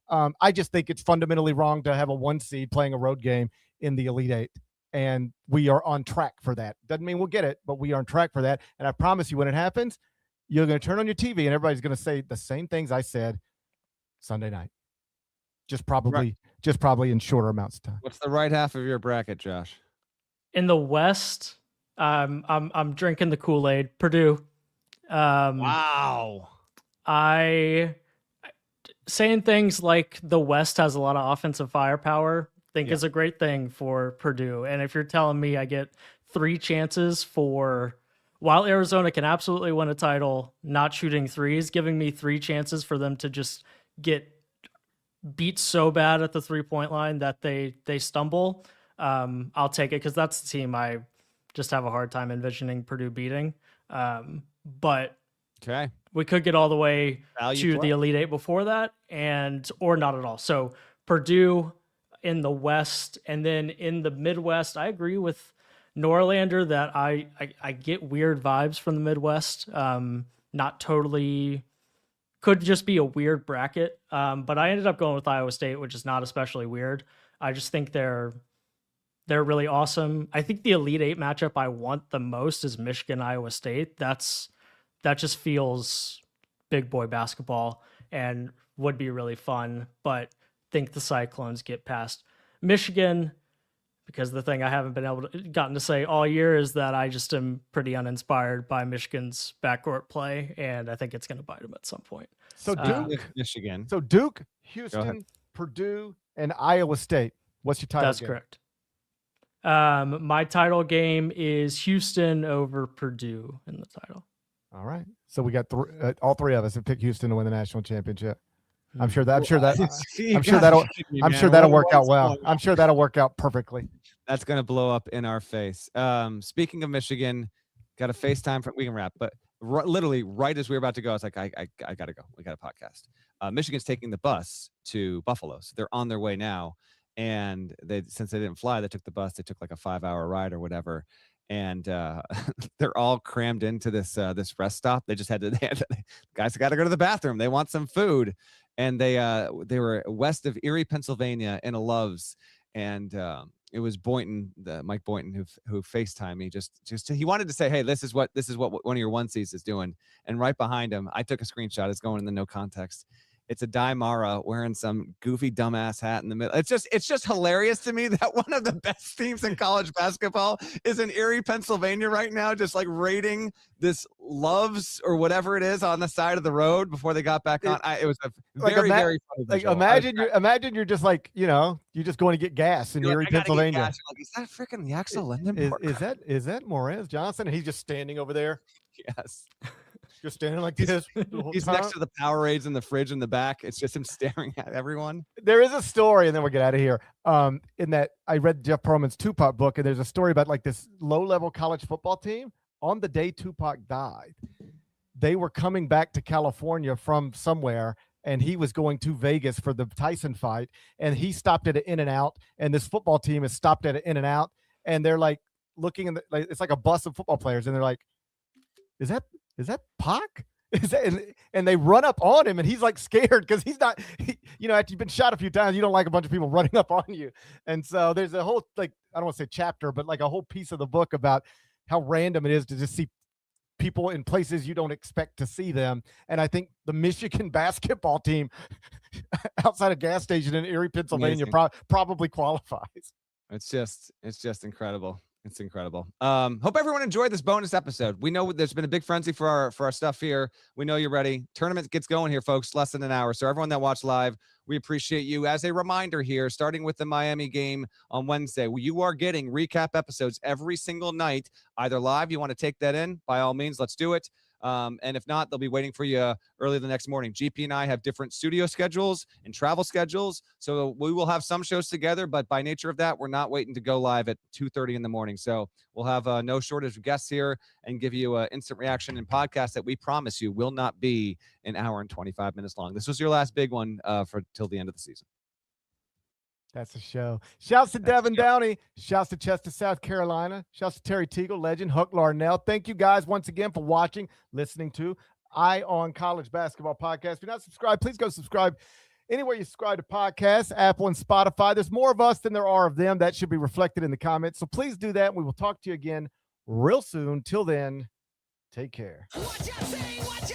I just think it's fundamentally wrong to have a 1 seed playing a road game in the Elite 8. And we are on track for that. Doesn't mean we'll get it, but we are on track for that. And I promise you, when it happens, you're going to turn on your TV and everybody's going to say the same things I said Sunday night. Just probably in shorter amounts of time. What's the right half of your bracket, Josh? In the West, I'm drinking the Kool-Aid. Purdue. Wow. Saying things like the West has a lot of offensive firepower, is a great thing for Purdue. And if you're telling me I get 3 chances while Arizona can absolutely win a title, not shooting threes, giving me 3 chances for them to just get beat so bad at the 3-point line that they stumble, I'll take it, because that's the team I just have a hard time envisioning Purdue beating. But okay, we could get all the way to the Elite 8 before that, or not at all. So Purdue in the West, and then in the Midwest, I agree with Norlander that I get weird vibes from the Midwest. Not totally, could just be a weird bracket. But I ended up going with Iowa State, which is not especially weird. I just think they're really awesome. I think the Elite 8 matchup I want the most is Michigan-Iowa State. That just feels big boy basketball and would be really fun, but think the Cyclones get past Michigan, because the thing I haven't gotten to say all year is that I just am pretty uninspired by Michigan's backcourt play, and I think it's going to bite them at some point. So Duke, Michigan. So Duke, Houston, Purdue, and Iowa State. What's your title? That's correct. My title game is Houston over Purdue in the title. All right. So we got all 3 of us have picked Houston to win the national championship. I'm sure that'll work out well. I'm sure that'll work out perfectly. That's going to blow up in our face. Speaking of Michigan, got a FaceTime we can wrap, but literally right as we were about to go, I was like, I got to go. We got a podcast. Michigan's taking the bus to Buffalo. So they're on their way now. And since they didn't fly, they took the bus. They took like a 5-hour ride or whatever. And they're all crammed into this rest stop. They just guys got to go to the bathroom. They want some food. And they were west of Erie, Pennsylvania, in a Love's, and it was Boynton, Mike Boynton, who FaceTimed me. Just he wanted to say, hey, this is what one of your 1 Cs is doing. And right behind him, I took a screenshot. It's going in the no context. It's a Daimara wearing some goofy dumbass hat in the middle. It's just hilarious to me that one of the best teams in college basketball is in Erie, Pennsylvania right now, just like raiding this Love's or whatever it is on the side of the road before they got back on. It was a very funny visual. Imagine you're just like, you're just going to get gas in Erie, Pennsylvania. Like, is that freaking Yaxel Lindenberg? Is that Morez Johnson? And he's just standing over there. Yes. Just standing like this. He's next to the Powerades in the fridge in the back. It's just him staring at everyone. There is a story, and then we'll get out of here. In that I read Jeff Pearlman's Tupac book, and there's a story about like this low-level college football team. On the day Tupac died, they were coming back to California from somewhere, and he was going to Vegas for the Tyson fight, and he stopped at an In-N-Out, and this football team has stopped at an In-N-Out, and they're like looking in the, like, it's like a bus of football players, and they're like, is that Pac? Is that, and they run up on him, and he's like scared because he's not, after you've been shot a few times, you don't like a bunch of people running up on you. And so there's a whole, like, I don't want to say chapter, but like a whole piece of the book about how random it is to just see people in places you don't expect to see them. And I think the Michigan basketball team outside a gas station in Erie, Pennsylvania probably qualifies. It's just incredible. It's incredible. Hope everyone enjoyed this bonus episode. We know there's been a big frenzy for our stuff here. We know you're ready. Tournament gets going here, folks. Less than an hour. So everyone that watched live, we appreciate you. As a reminder here, starting with the Miami game on Wednesday, you are getting recap episodes every single night, either live. You want to take that in? By all means, let's do it. And if not, they'll be waiting for you early the next morning. GP and I have different studio schedules and travel schedules, so we will have some shows together, but by nature of that, we're not waiting to go live at 2:30 in the morning. So we'll have no shortage of guests here and give you an instant reaction and podcast that we promise you will not be an hour and 25 minutes long. This was your last big one for till the end of the season. That's a show. Shouts to Devin Downey. Shouts to Chester, South Carolina. Shouts to Terry Teagle, legend, Hook Larnell. Thank you guys once again for watching, listening to Eye on College Basketball Podcast. If you're not subscribed, please go subscribe anywhere you subscribe to podcasts, Apple and Spotify. There's more of us than there are of them. That should be reflected in the comments. So please do that. We will talk to you again real soon. Till then, take care.